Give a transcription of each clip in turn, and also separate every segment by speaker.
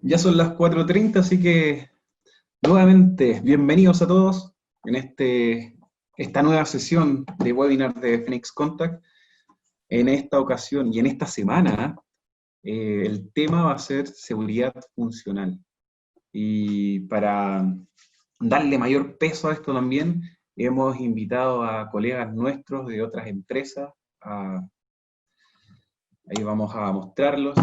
Speaker 1: Ya son las 4:30, así que nuevamente bienvenidos a todos en esta nueva sesión de webinar de Phoenix Contact. En esta ocasión y en esta semana, el tema va a ser seguridad funcional. Y para darle mayor peso a esto también, hemos invitado a colegas nuestros de otras empresas. Ahí vamos a mostrarlos.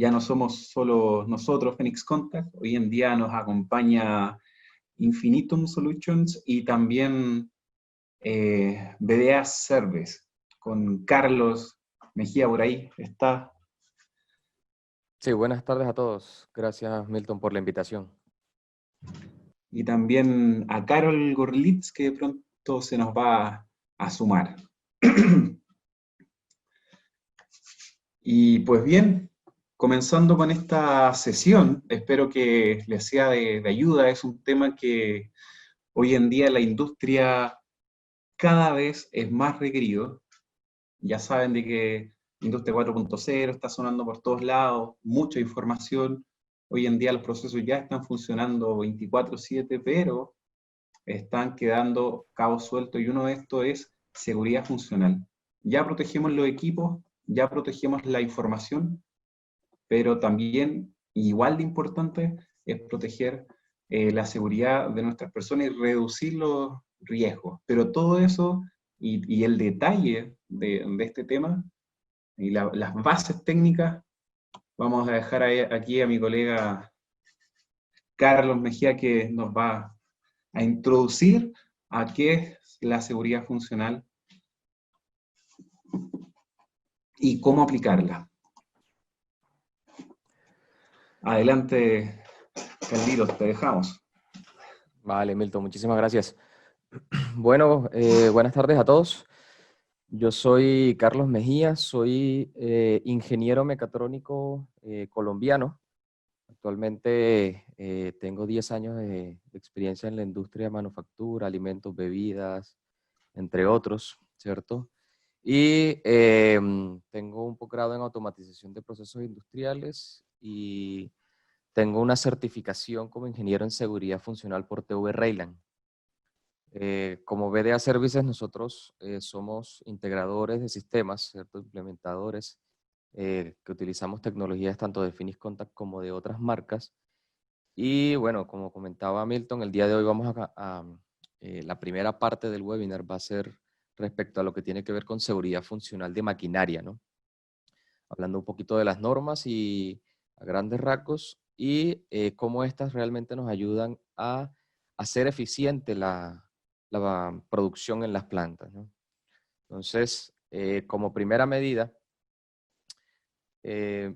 Speaker 1: Ya no somos solo nosotros, Phoenix Contact. Hoy en día nos acompaña Infinitum Solutions y también BDA Service, con Carlos Mejía por ahí. Está.
Speaker 2: Sí, buenas tardes a todos. Gracias, Milton, por la invitación.
Speaker 1: Y también a Carol Gorlitz, que de pronto se nos va a sumar. Y pues bien, comenzando con esta sesión, espero que les sea de ayuda. Es un tema que hoy en día la industria cada vez es más requerido. Ya saben de que Industria 4.0 está sonando por todos lados, mucha información. Hoy en día los procesos ya están funcionando 24/7, pero están quedando cabos sueltos y uno de estos es seguridad funcional. Ya protegemos los equipos, ya protegemos la información, pero también, igual de importante, es proteger la seguridad de nuestras personas y reducir los riesgos. Pero todo eso y el detalle de este tema y las bases técnicas, vamos a dejar aquí a mi colega Carlos Mejía, que nos va a introducir a qué es la seguridad funcional y cómo aplicarla. Adelante, Carlitos, te dejamos.
Speaker 2: Vale, Milton, muchísimas gracias. Bueno, buenas tardes a todos. Yo soy Carlos Mejía, soy ingeniero mecatrónico colombiano. Actualmente tengo 10 años de experiencia en la industria de manufactura, alimentos, bebidas, entre otros, ¿cierto? Y tengo un posgrado en automatización de procesos industriales y tengo una certificación como ingeniero en seguridad funcional por TV Rayland. Como BDA Services, nosotros somos integradores de sistemas, ¿cierto? Implementadores, que utilizamos tecnologías tanto de Phoenix Contact como de otras marcas. Y bueno, como comentaba Milton, el día de hoy vamos la primera parte del webinar va a ser respecto a lo que tiene que ver con seguridad funcional de maquinaria, ¿no? Hablando un poquito de las normas y a grandes rasgos y cómo estas realmente nos ayudan a hacer eficiente la producción en las plantas, ¿no? Entonces, como primera medida, me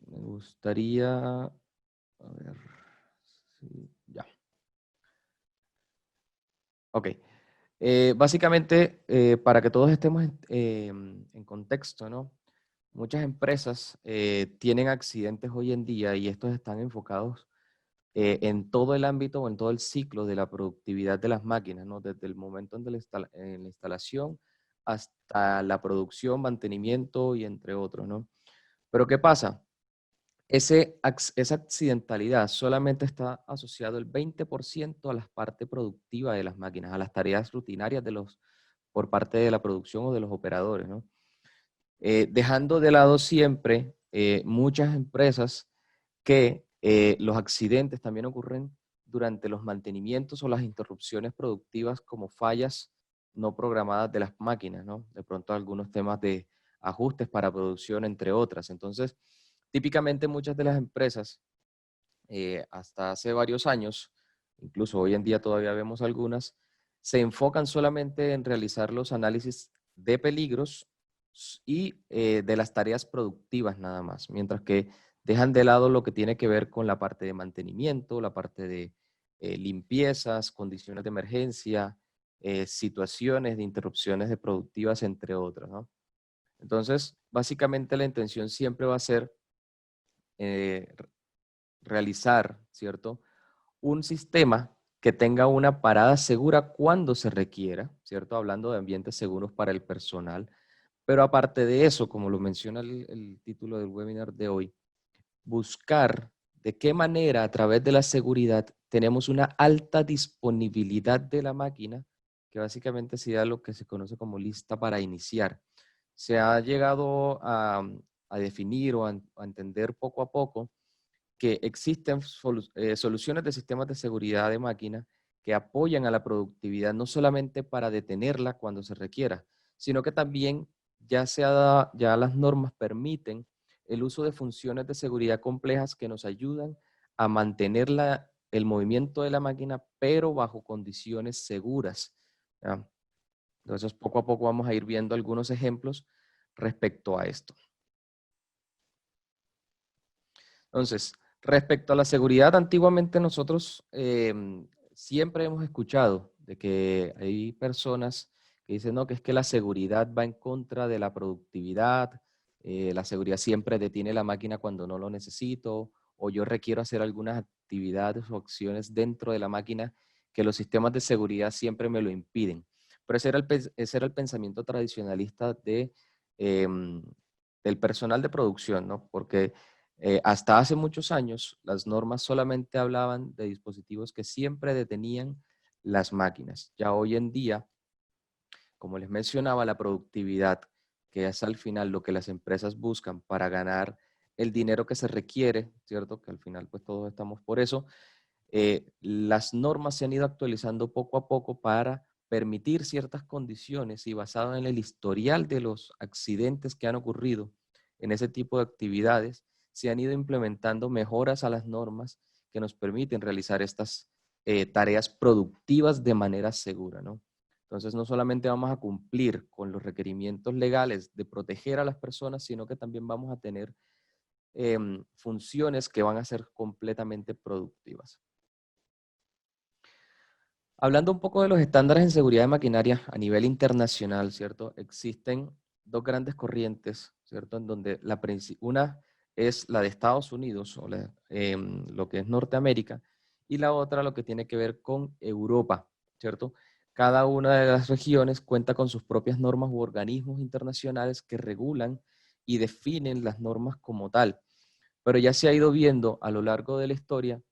Speaker 2: gustaría, a ver, sí, ya. Ok. Básicamente, para que todos estemos en contexto, ¿no? Muchas empresas tienen accidentes hoy en día y estos están enfocados en todo el ámbito o en todo el ciclo de la productividad de las máquinas, ¿no? Desde el momento en la instalación hasta la producción, mantenimiento y entre otros, ¿no? Pero ¿qué pasa? Esa accidentalidad solamente está asociado el 20% a la parte productiva de las máquinas, a las tareas rutinarias por parte de la producción o de los operadores, ¿no? Dejando de lado siempre muchas empresas que los accidentes también ocurren durante los mantenimientos o las interrupciones productivas como fallas no programadas de las máquinas, ¿no? De pronto algunos temas de ajustes para producción, entre otras. Entonces, típicamente muchas de las empresas, hasta hace varios años, incluso hoy en día todavía vemos algunas, se enfocan solamente en realizar los análisis de peligros y de las tareas productivas nada más, mientras que dejan de lado lo que tiene que ver con la parte de mantenimiento, la parte de limpiezas, condiciones de emergencia, situaciones de interrupciones de productivas, entre otras, ¿no? Entonces, básicamente la intención siempre va a ser eh, realizar, ¿cierto? Un sistema que tenga una parada segura cuando se requiera, ¿cierto? Hablando de ambientes seguros para el personal. Pero aparte de eso, como lo menciona el título del webinar de hoy, buscar de qué manera a través de la seguridad tenemos una alta disponibilidad de la máquina, que básicamente sería lo que se conoce como lista para iniciar. Se ha llegado a definir o a entender poco a poco que existen soluciones de sistemas de seguridad de máquina que apoyan a la productividad no solamente para detenerla cuando se requiera, sino que también ya las normas permiten el uso de funciones de seguridad complejas que nos ayudan a mantener el movimiento de la máquina, pero bajo condiciones seguras. ¿Ya? Entonces, poco a poco vamos a ir viendo algunos ejemplos respecto a esto. Entonces, respecto a la seguridad, antiguamente nosotros siempre hemos escuchado de que hay personas que dicen, no, que es que la seguridad va en contra de la productividad, la seguridad siempre detiene la máquina cuando no lo necesito, o yo requiero hacer algunas actividades o acciones dentro de la máquina que los sistemas de seguridad siempre me lo impiden. Pero ese era el pensamiento tradicionalista del personal de producción, ¿no? Porque hasta hace muchos años, las normas solamente hablaban de dispositivos que siempre detenían las máquinas. Ya hoy en día, como les mencionaba, la productividad, que es al final lo que las empresas buscan para ganar el dinero que se requiere, ¿cierto? Que al final pues todos estamos por eso. Las normas se han ido actualizando poco a poco para permitir ciertas condiciones y basado en el historial de los accidentes que han ocurrido en ese tipo de actividades, se han ido implementando mejoras a las normas que nos permiten realizar estas tareas productivas de manera segura, ¿no? Entonces, no solamente vamos a cumplir con los requerimientos legales de proteger a las personas, sino que también vamos a tener funciones que van a ser completamente productivas. Hablando un poco de los estándares en seguridad de maquinaria a nivel internacional, ¿cierto? Existen dos grandes corrientes, ¿cierto? En donde una es la de Estados Unidos, o lo que es Norteamérica, y la otra lo que tiene que ver con Europa, ¿cierto? Cada una de las regiones cuenta con sus propias normas u organismos internacionales que regulan y definen las normas como tal. Pero ya se ha ido viendo a lo largo de la historia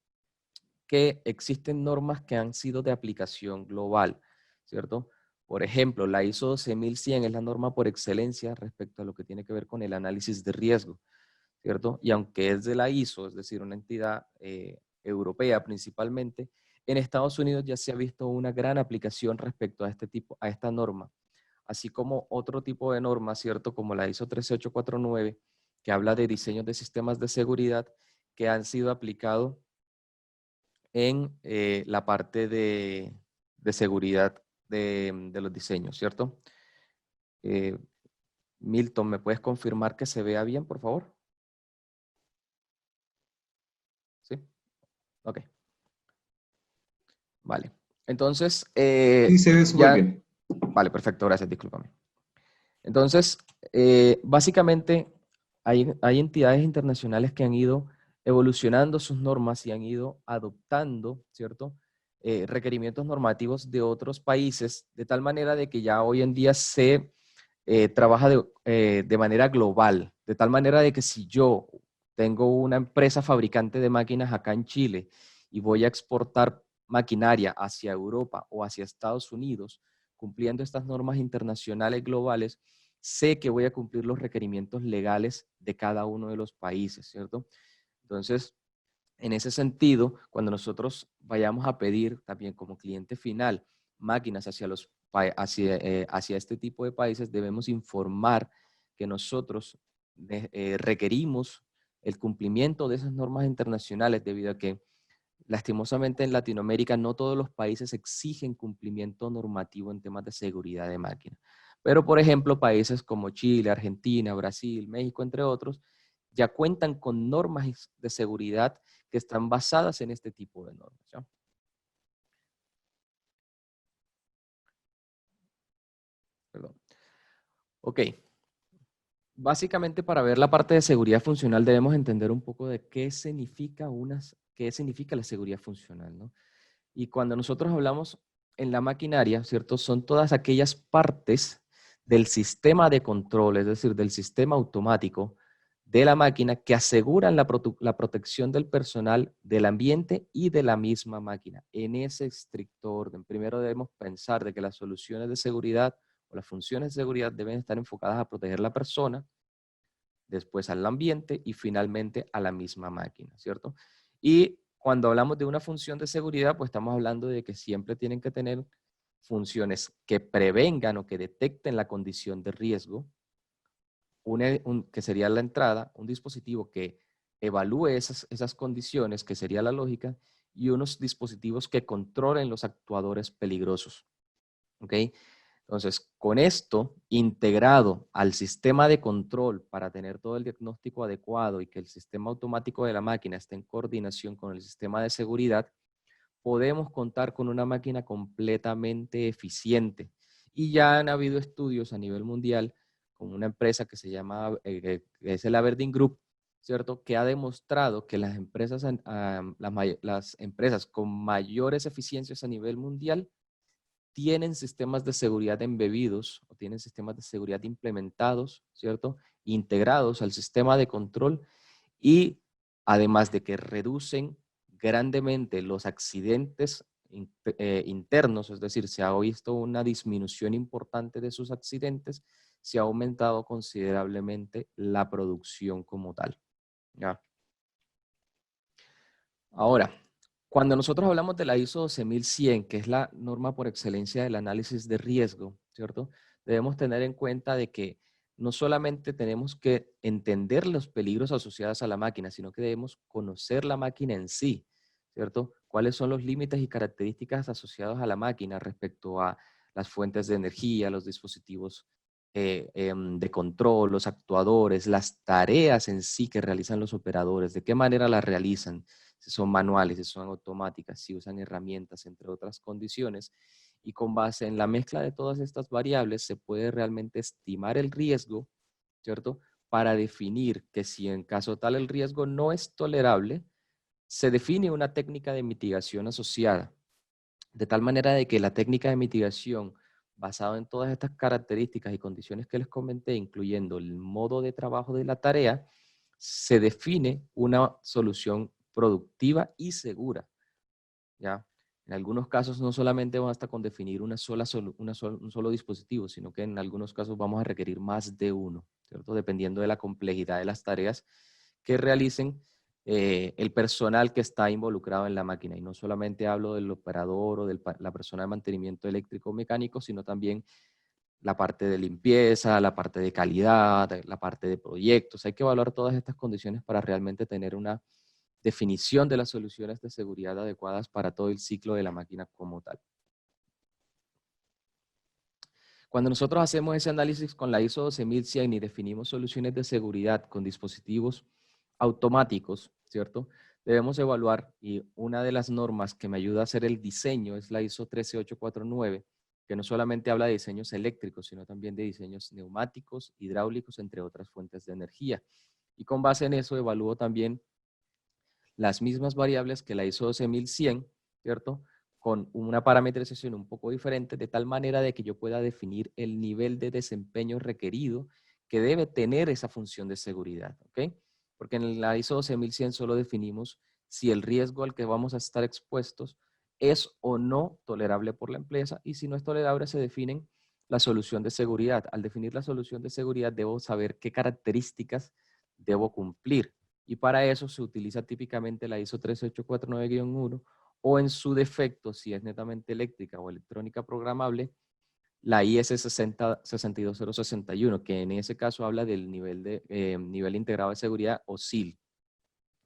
Speaker 2: que existen normas que han sido de aplicación global, ¿cierto? Por ejemplo, la ISO 12100 es la norma por excelencia respecto a lo que tiene que ver con el análisis de riesgo, ¿cierto? Y aunque es de la ISO, es decir, una entidad europea principalmente, en Estados Unidos ya se ha visto una gran aplicación respecto a esta norma, así como otro tipo de normas, ¿cierto? Como la ISO 13849, que habla de diseños de sistemas de seguridad que han sido aplicados en la parte de seguridad de los diseños, ¿cierto? Eh, Milton, ¿me puedes confirmar que se vea bien, por favor? ¿Sí? Ok. Vale. Entonces,
Speaker 1: Sí, se ve súper
Speaker 2: ya,
Speaker 1: bien.
Speaker 2: vale, perfecto, gracias, discúlpame. Entonces, básicamente hay entidades internacionales que han ido evolucionando sus normas y han ido adoptando, ¿cierto? Requerimientos normativos de otros países, de tal manera de que ya hoy en día se trabaja de manera global, de tal manera de que si yo tengo una empresa fabricante de máquinas acá en Chile y voy a exportar maquinaria hacia Europa o hacia Estados Unidos, cumpliendo estas normas internacionales globales, sé que voy a cumplir los requerimientos legales de cada uno de los países, ¿cierto? Entonces, en ese sentido, cuando nosotros vayamos a pedir también como cliente final máquinas hacia este tipo de países, debemos informar que nosotros requerimos el cumplimiento de esas normas internacionales debido a que lastimosamente en Latinoamérica no todos los países exigen cumplimiento normativo en temas de seguridad de máquina. Pero, por ejemplo, países como Chile, Argentina, Brasil, México, entre otros, ya cuentan con normas de seguridad que están basadas en este tipo de normas, ¿ya? Perdón. Ok. Básicamente, para ver la parte de seguridad funcional debemos entender un poco de qué significa la seguridad funcional, ¿no? Y cuando nosotros hablamos en la maquinaria, ¿cierto? Son todas aquellas partes del sistema de control, es decir, del sistema automático, de la máquina que aseguran la protección del personal, del ambiente y de la misma máquina. En ese estricto orden, primero debemos pensar de que las soluciones de seguridad o las funciones de seguridad deben estar enfocadas a proteger la persona, después al ambiente y finalmente a la misma máquina, ¿cierto? Y cuando hablamos de una función de seguridad, pues estamos hablando de que siempre tienen que tener funciones que prevengan o que detecten la condición de riesgo, que sería la entrada, un dispositivo que evalúe esas condiciones, que sería la lógica, y unos dispositivos que controlen los actuadores peligrosos. ¿Ok? Entonces, con esto integrado al sistema de control para tener todo el diagnóstico adecuado y que el sistema automático de la máquina esté en coordinación con el sistema de seguridad, podemos contar con una máquina completamente eficiente. Y ya han habido estudios a nivel mundial con una empresa que se llama, que es el Aberdeen Group, ¿cierto? Que ha demostrado que las empresas, las empresas con mayores eficiencias a nivel mundial tienen sistemas de seguridad embebidos o tienen sistemas de seguridad implementados, ¿cierto? Integrados al sistema de control y además de que reducen grandemente los accidentes internos, es decir, se ha visto una disminución importante de sus accidentes, se ha aumentado considerablemente la producción como tal. ¿Ya? Ahora, cuando nosotros hablamos de la ISO 12100, que es la norma por excelencia del análisis de riesgo, ¿cierto? Debemos tener en cuenta de que no solamente tenemos que entender los peligros asociados a la máquina, sino que debemos conocer la máquina en sí, ¿cierto? ¿Cuáles son los límites y características asociados a la máquina respecto a las fuentes de energía, los dispositivos de control, los actuadores, las tareas en sí que realizan los operadores, de qué manera las realizan, si son manuales, si son automáticas, si usan herramientas, entre otras condiciones. Y con base en la mezcla de todas estas variables se puede realmente estimar el riesgo, ¿cierto? Para definir que si en caso tal el riesgo no es tolerable, se define una técnica de mitigación asociada, de tal manera de que la técnica de mitigación basada en todas estas características y condiciones que les comenté, incluyendo el modo de trabajo de la tarea, se define una solución productiva y segura, ¿ya? En algunos casos no solamente basta con definir un solo dispositivo, sino que en algunos casos vamos a requerir más de uno, ¿cierto? Dependiendo de la complejidad de las tareas que realicen el personal que está involucrado en la máquina. Y no solamente hablo del operador o de la persona de mantenimiento eléctrico o mecánico, sino también la parte de limpieza, la parte de calidad, la parte de proyectos. Hay que evaluar todas estas condiciones para realmente tener una definición de las soluciones de seguridad adecuadas para todo el ciclo de la máquina como tal. Cuando nosotros hacemos ese análisis con la ISO 12100 y definimos soluciones de seguridad con dispositivos automáticos, ¿cierto? Debemos evaluar, y una de las normas que me ayuda a hacer el diseño es la ISO 13849, que no solamente habla de diseños eléctricos, sino también de diseños neumáticos, hidráulicos, entre otras fuentes de energía. Y con base en eso evalúo también las mismas variables que la ISO 12100, ¿cierto? Con una parametrización un poco diferente, de tal manera de que yo pueda definir el nivel de desempeño requerido que debe tener esa función de seguridad, ¿ok? Porque en la ISO 12100 solo definimos si el riesgo al que vamos a estar expuestos es o no tolerable por la empresa, y si no es tolerable se definen la solución de seguridad. Al definir la solución de seguridad debo saber qué características debo cumplir, y para eso se utiliza típicamente la ISO 13849-1 o en su defecto, si es netamente eléctrica o electrónica programable, la IS 62061, que en ese caso habla del nivel integrado de seguridad o SIL,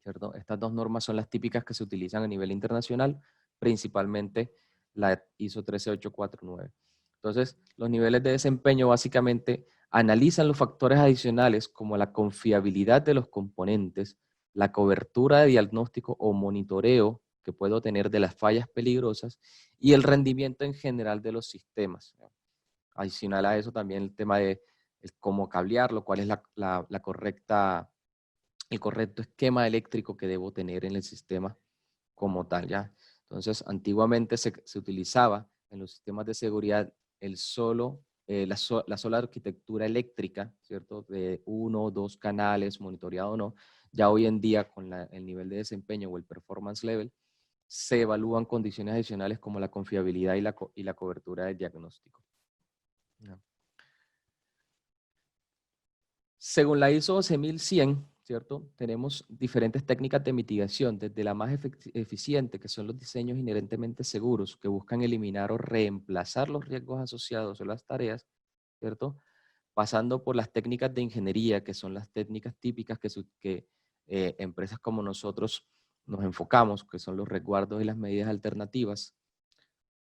Speaker 2: ¿cierto? Estas dos normas son las típicas que se utilizan a nivel internacional, principalmente la ISO 13849. Entonces, los niveles de desempeño básicamente analizan los factores adicionales como la confiabilidad de los componentes, la cobertura de diagnóstico o monitoreo que puedo tener de las fallas peligrosas y el rendimiento en general de los sistemas. Adicional a eso también el tema de cómo cablearlo, cuál es el correcto esquema eléctrico que debo tener en el sistema como tal, ¿ya? Entonces, antiguamente se utilizaba en los sistemas de seguridad el solo la sola arquitectura eléctrica, ¿cierto? De 1 o 2 canales, monitoreado o no, ya hoy en día con el nivel de desempeño o el performance level, se evalúan condiciones adicionales como la confiabilidad y la cobertura del diagnóstico. ¿No? Según la ISO 12100, ¿cierto? Tenemos diferentes técnicas de mitigación, desde la más eficiente, que son los diseños inherentemente seguros, que buscan eliminar o reemplazar los riesgos asociados a las tareas, ¿cierto? Pasando por las técnicas de ingeniería, que son las técnicas típicas que empresas como nosotros nos enfocamos, que son los resguardos y las medidas alternativas,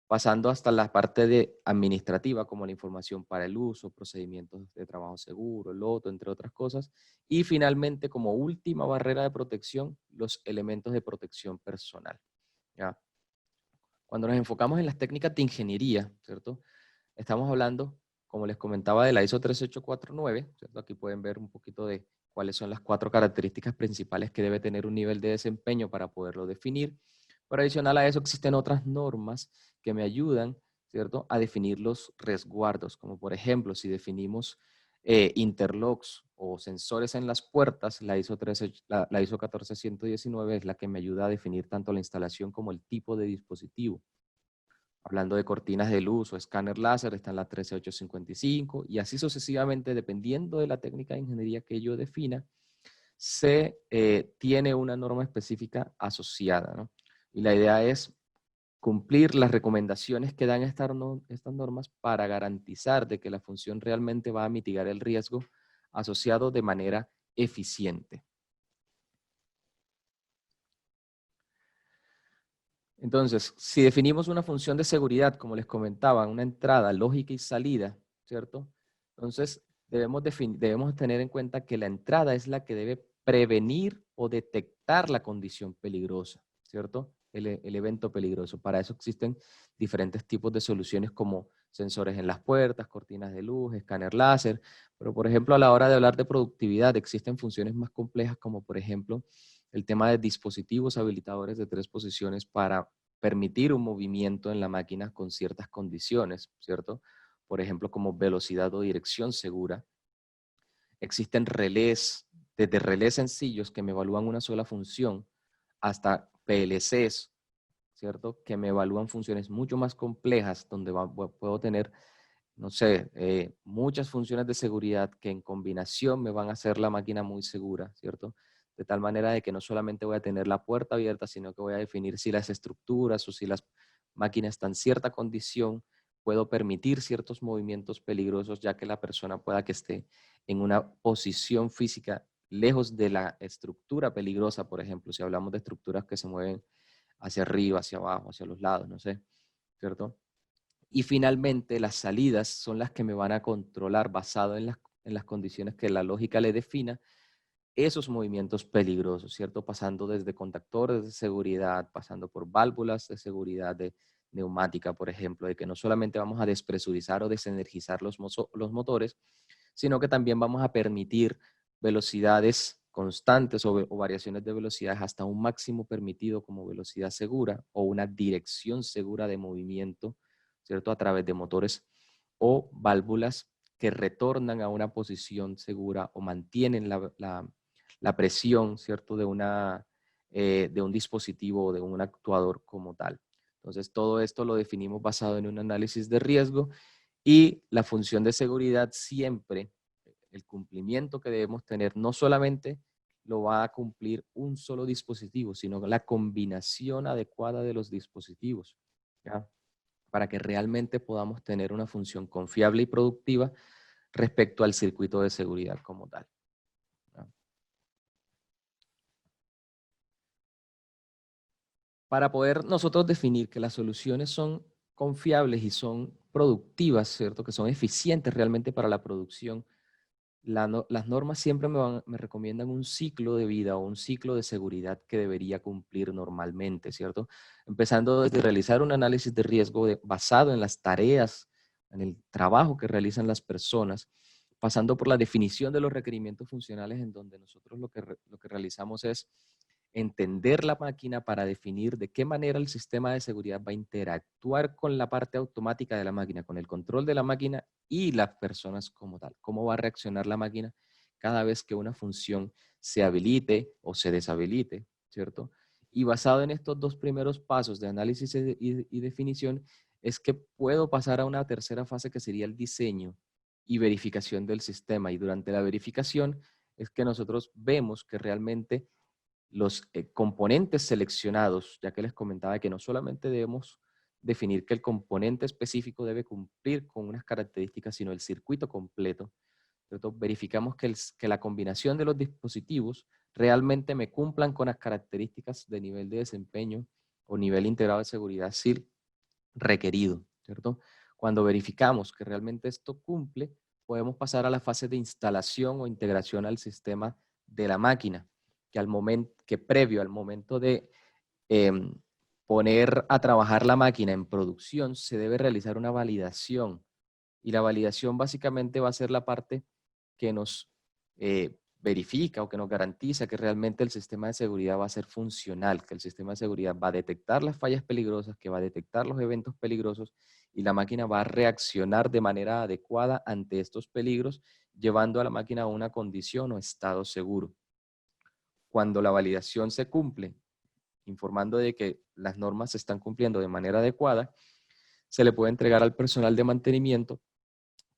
Speaker 2: pasando hasta la parte administrativa, como la información para el uso, procedimientos de trabajo seguro, loto, entre otras cosas, y finalmente, como última barrera de protección, los elementos de protección personal. ¿Ya? Cuando nos enfocamos en las técnicas de ingeniería, ¿cierto? Estamos hablando, como les comentaba, de la ISO 13849, ¿cierto? Aquí pueden ver un poquito de cuáles son las 4 características principales que debe tener un nivel de desempeño para poderlo definir. Pero adicional a eso existen otras normas que me ayudan, ¿cierto?, a definir los resguardos, como por ejemplo, si definimos interlocks o sensores en las puertas, la ISO 14119 es la que me ayuda a definir tanto la instalación como el tipo de dispositivo. Hablando de cortinas de luz o escáner láser, está en la 13855 y así sucesivamente, dependiendo de la técnica de ingeniería que yo defina, se tiene una norma específica asociada, ¿no? Y la idea es cumplir las recomendaciones que dan estas normas para garantizar de que la función realmente va a mitigar el riesgo asociado de manera eficiente. Entonces, si definimos una función de seguridad, como les comentaba, una entrada, lógica y salida, ¿cierto? Entonces, debemos tener en cuenta que la entrada es la que debe prevenir o detectar la condición peligrosa, ¿cierto? El evento peligroso. Para eso existen diferentes tipos de soluciones como sensores en las puertas, cortinas de luz, escáner láser, pero por ejemplo, a la hora de hablar de productividad, existen funciones más complejas como por ejemplo, el tema de dispositivos habilitadores de 3 posiciones para permitir un movimiento en la máquina con ciertas condiciones, ¿cierto? Por ejemplo, como velocidad o dirección segura. Existen relés, desde relés sencillos que me evalúan una sola función hasta PLCs, ¿cierto? Que me evalúan funciones mucho más complejas donde puedo tener, no sé, muchas funciones de seguridad que en combinación me van a hacer la máquina muy segura, ¿cierto? De tal manera de que no solamente voy a tener la puerta abierta, sino que voy a definir si las estructuras o si las máquinas están en cierta condición, puedo permitir ciertos movimientos peligrosos, ya que la persona pueda que esté en una posición física lejos de la estructura peligrosa, por ejemplo, si hablamos de estructuras que se mueven hacia arriba, hacia abajo, hacia los lados, no sé, ¿cierto? Y finalmente, las salidas son las que me van a controlar basado en las condiciones que la lógica le defina, esos movimientos peligrosos, ¿cierto? Pasando desde contactores de seguridad, pasando por válvulas de seguridad de neumática, por ejemplo, de que no solamente vamos a despresurizar o desenergizar los motores, sino que también vamos a permitir velocidades constantes o variaciones de velocidades hasta un máximo permitido como velocidad segura o una dirección segura de movimiento, ¿cierto? A través de motores o válvulas que retornan a una posición segura o mantienen la presión, ¿cierto? De un dispositivo o de un actuador como tal. Entonces, todo esto lo definimos basado en un análisis de riesgo y la función de seguridad siempre, el cumplimiento que debemos tener, no solamente lo va a cumplir un solo dispositivo, sino la combinación adecuada de los dispositivos, ¿ya? Para que realmente podamos tener una función confiable y productiva respecto al circuito de seguridad como tal, ¿ya? Para poder nosotros definir que las soluciones son confiables y son productivas, ¿cierto? Que son eficientes realmente para la producción, las normas siempre me recomiendan un ciclo de vida o un ciclo de seguridad que debería cumplir normalmente, ¿cierto? Empezando desde realizar un análisis de riesgo basado en las tareas, en el trabajo que realizan las personas, pasando por la definición de los requerimientos funcionales en donde nosotros lo que realizamos es entender la máquina para definir de qué manera el sistema de seguridad va a interactuar con la parte automática de la máquina, con el control de la máquina y las personas como tal. Cómo va a reaccionar la máquina cada vez que una función se habilite o se deshabilite, ¿cierto? Y basado en estos dos primeros pasos de análisis y definición, es que puedo pasar a una tercera fase que sería el diseño y verificación del sistema. Y durante la verificación es que nosotros vemos que realmente los componentes seleccionados, ya que les comentaba que no solamente debemos definir que el componente específico debe cumplir con unas características, sino el circuito completo, ¿cierto? Verificamos que la combinación de los dispositivos realmente me cumplan con las características de nivel de desempeño o nivel integrado de seguridad SIL requerido, ¿cierto? Cuando verificamos que realmente esto cumple, podemos pasar a la fase de instalación o integración al sistema de la máquina, que, que previo al momento de eh, poner a trabajar la máquina en producción, se debe realizar una validación. Y la validación básicamente va a ser la parte que nos verifica o que nos garantiza que realmente el sistema de seguridad va a ser funcional, que el sistema de seguridad va a detectar las fallas peligrosas, que va a detectar los eventos peligrosos y la máquina va a reaccionar de manera adecuada ante estos peligros, llevando a la máquina a una condición o estado seguro. Cuando la validación se cumple, informando de que las normas se están cumpliendo de manera adecuada, se le puede entregar al personal de mantenimiento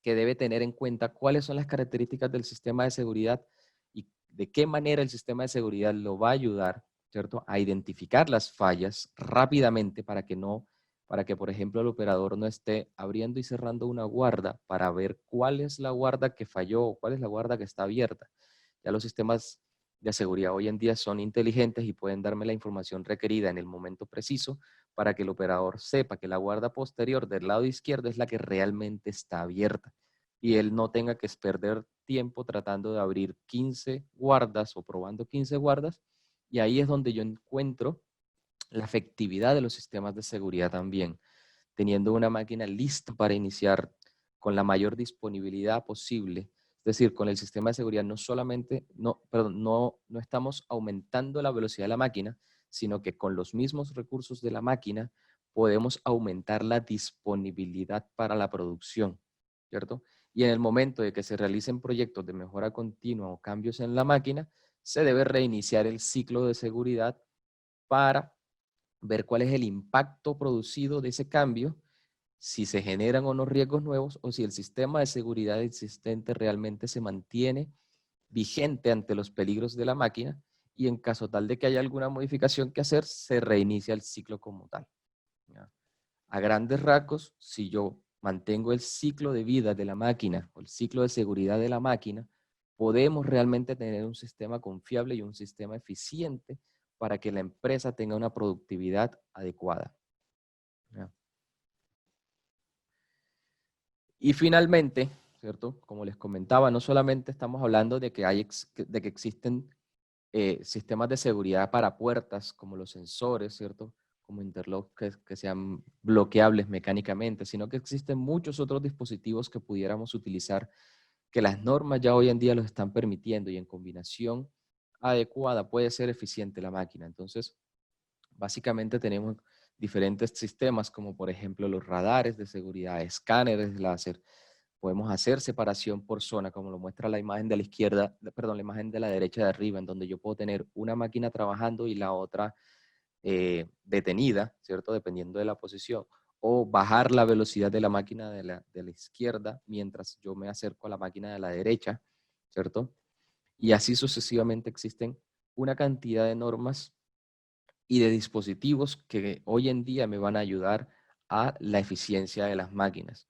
Speaker 2: que debe tener en cuenta cuáles son las características del sistema de seguridad y de qué manera el sistema de seguridad lo va a ayudar, ¿cierto?, a identificar las fallas rápidamente para que, por ejemplo, el operador no esté abriendo y cerrando una guarda para ver cuál es la guarda que falló o cuál es la guarda que está abierta. Ya los sistemas de seguridad hoy en día son inteligentes y pueden darme la información requerida en el momento preciso para que el operador sepa que la guarda posterior del lado izquierdo es la que realmente está abierta y él no tenga que perder tiempo tratando de abrir 15 guardas o probando 15 guardas. Y ahí es donde yo encuentro la efectividad de los sistemas de seguridad también, teniendo una máquina lista para iniciar con la mayor disponibilidad posible. Es decir, con el sistema de seguridad no solamente, no estamos aumentando la velocidad de la máquina, sino que con los mismos recursos de la máquina podemos aumentar la disponibilidad para la producción, ¿cierto? Y en el momento de que se realicen proyectos de mejora continua o cambios en la máquina, se debe reiniciar el ciclo de seguridad para ver cuál es el impacto producido de ese cambio, si se generan o no riesgos nuevos o si el sistema de seguridad existente realmente se mantiene vigente ante los peligros de la máquina y en caso tal de que haya alguna modificación que hacer, se reinicia el ciclo como tal. ¿Ya? A grandes rasgos, si yo mantengo el ciclo de vida de la máquina o el ciclo de seguridad de la máquina, podemos realmente tener un sistema confiable y un sistema eficiente para que la empresa tenga una productividad adecuada. ¿Ya? Y finalmente, ¿cierto? Como les comentaba, no solamente estamos hablando de que, de que existen sistemas de seguridad para puertas, como los sensores, ¿cierto? Como interlocks que sean bloqueables mecánicamente, sino que existen muchos otros dispositivos que pudiéramos utilizar, que las normas ya hoy en día los están permitiendo y en combinación adecuada puede ser eficiente la máquina. Entonces, básicamente tenemos diferentes sistemas como por ejemplo los radares de seguridad, escáneres láser. Podemos hacer separación por zona, como lo muestra la imagen de la izquierda, perdón, la imagen de la derecha de arriba, en donde yo puedo tener una máquina trabajando y la otra detenida, ¿cierto? Dependiendo de la posición. O bajar la velocidad de la máquina de la izquierda mientras yo me acerco a la máquina de la derecha, ¿cierto? Y así sucesivamente existen una cantidad de normas y de dispositivos que hoy en día me van a ayudar a la eficiencia de las máquinas.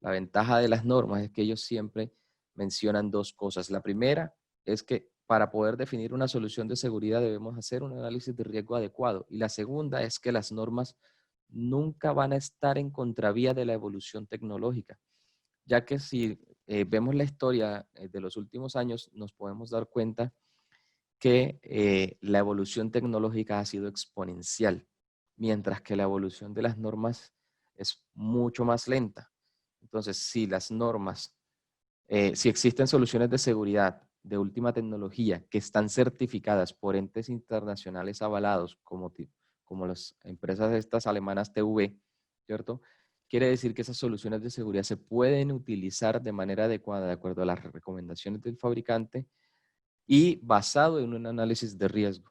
Speaker 2: La ventaja de las normas es que ellos siempre mencionan dos cosas. La primera es que para poder definir una solución de seguridad debemos hacer un análisis de riesgo adecuado. Y la segunda es que las normas nunca van a estar en contravía de la evolución tecnológica, ya que si vemos la historia de los últimos años, nos podemos dar cuenta que la evolución tecnológica ha sido exponencial, mientras que la evolución de las normas es mucho más lenta. Entonces, si las normas, si existen soluciones de seguridad de última tecnología que están certificadas por entes internacionales avalados como las empresas estas alemanas TV, ¿cierto? Quiere decir que esas soluciones de seguridad se pueden utilizar de manera adecuada de acuerdo a las recomendaciones del fabricante y basado en un análisis de riesgo.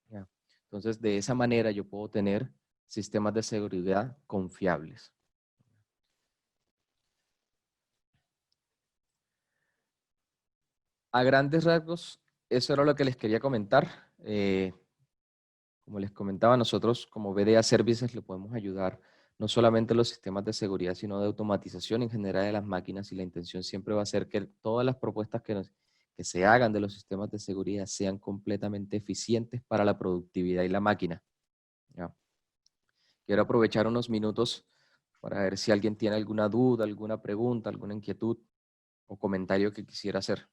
Speaker 2: ¿Ya? Entonces, de esa manera yo puedo tener sistemas de seguridad confiables. A grandes rasgos, eso era lo que les quería comentar. Como les comentaba, nosotros como BDA Services le podemos ayudar no solamente los sistemas de seguridad, sino de automatización en general de las máquinas, y la intención siempre va a ser que todas las propuestas que se hagan de los sistemas de seguridad sean completamente eficientes para la productividad y la máquina. ¿Ya? Quiero aprovechar unos minutos para ver si alguien tiene alguna duda, alguna pregunta, alguna inquietud o comentario que quisiera hacer.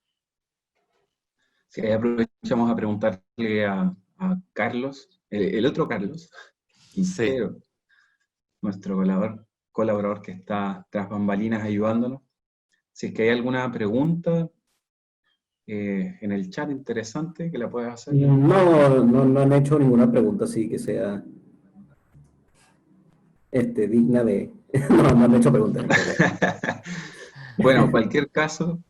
Speaker 1: Sí, ahí aprovechamos a preguntarle a Carlos, el otro Carlos,
Speaker 2: Sí.
Speaker 1: Quintero, nuestro colaborador que está tras bambalinas ayudándonos. Si es que hay alguna pregunta en el chat interesante que la puedas hacer.
Speaker 3: No han hecho ninguna pregunta así que sea digna de... No han hecho preguntas en realidad.
Speaker 1: Bueno, cualquier caso,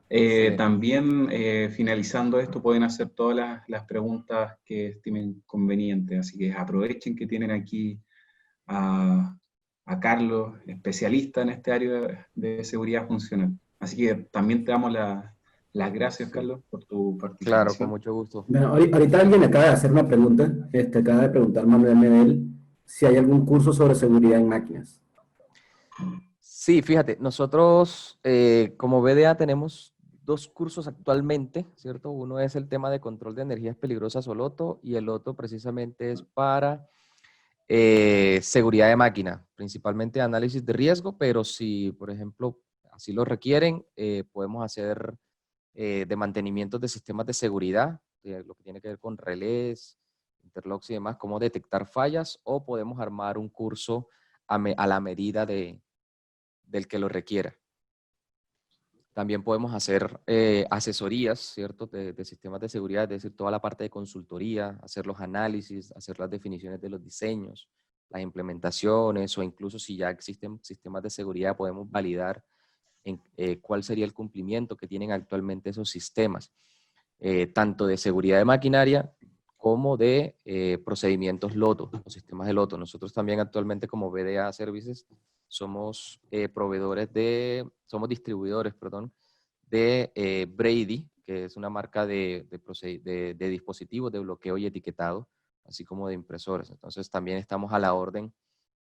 Speaker 2: Sí.
Speaker 1: también finalizando esto pueden hacer todas las preguntas que estimen convenientes, así que aprovechen que tienen aquí a Carlos, especialista en este área de seguridad funcional. Así que también te damos las gracias,
Speaker 2: Sí.
Speaker 1: Carlos, por tu
Speaker 2: Claro, con
Speaker 1: participación.
Speaker 2: mucho gusto.
Speaker 3: Bueno, ahorita alguien acaba de hacer una pregunta. Acaba de preguntar Manuel Medel si hay algún curso sobre seguridad en máquinas.
Speaker 2: Sí, fíjate, nosotros como BDA tenemos dos cursos actualmente, ¿cierto? Uno es el tema de control de energías peligrosas o LOTO, y el otro precisamente es para seguridad de máquina, principalmente análisis de riesgo, pero si, por ejemplo, así lo requieren, podemos hacer de mantenimiento de sistemas de seguridad, lo que tiene que ver con relés, interlocks y demás, cómo detectar fallas, o podemos armar un curso a la medida del que lo requiera. También podemos hacer asesorías, ¿cierto? De sistemas de seguridad, es decir, toda la parte de consultoría, hacer los análisis, hacer las definiciones de los diseños, las implementaciones, o incluso si ya existen sistemas de seguridad, podemos validar cuál sería el cumplimiento que tienen actualmente esos sistemas, tanto de seguridad de maquinaria como de procedimientos LOTO, o sistemas de LOTO. Nosotros también actualmente como BDA Services somos somos distribuidores, perdón, de Brady, que es una marca de dispositivos de bloqueo y etiquetado, así como de impresores. Entonces también estamos a la orden.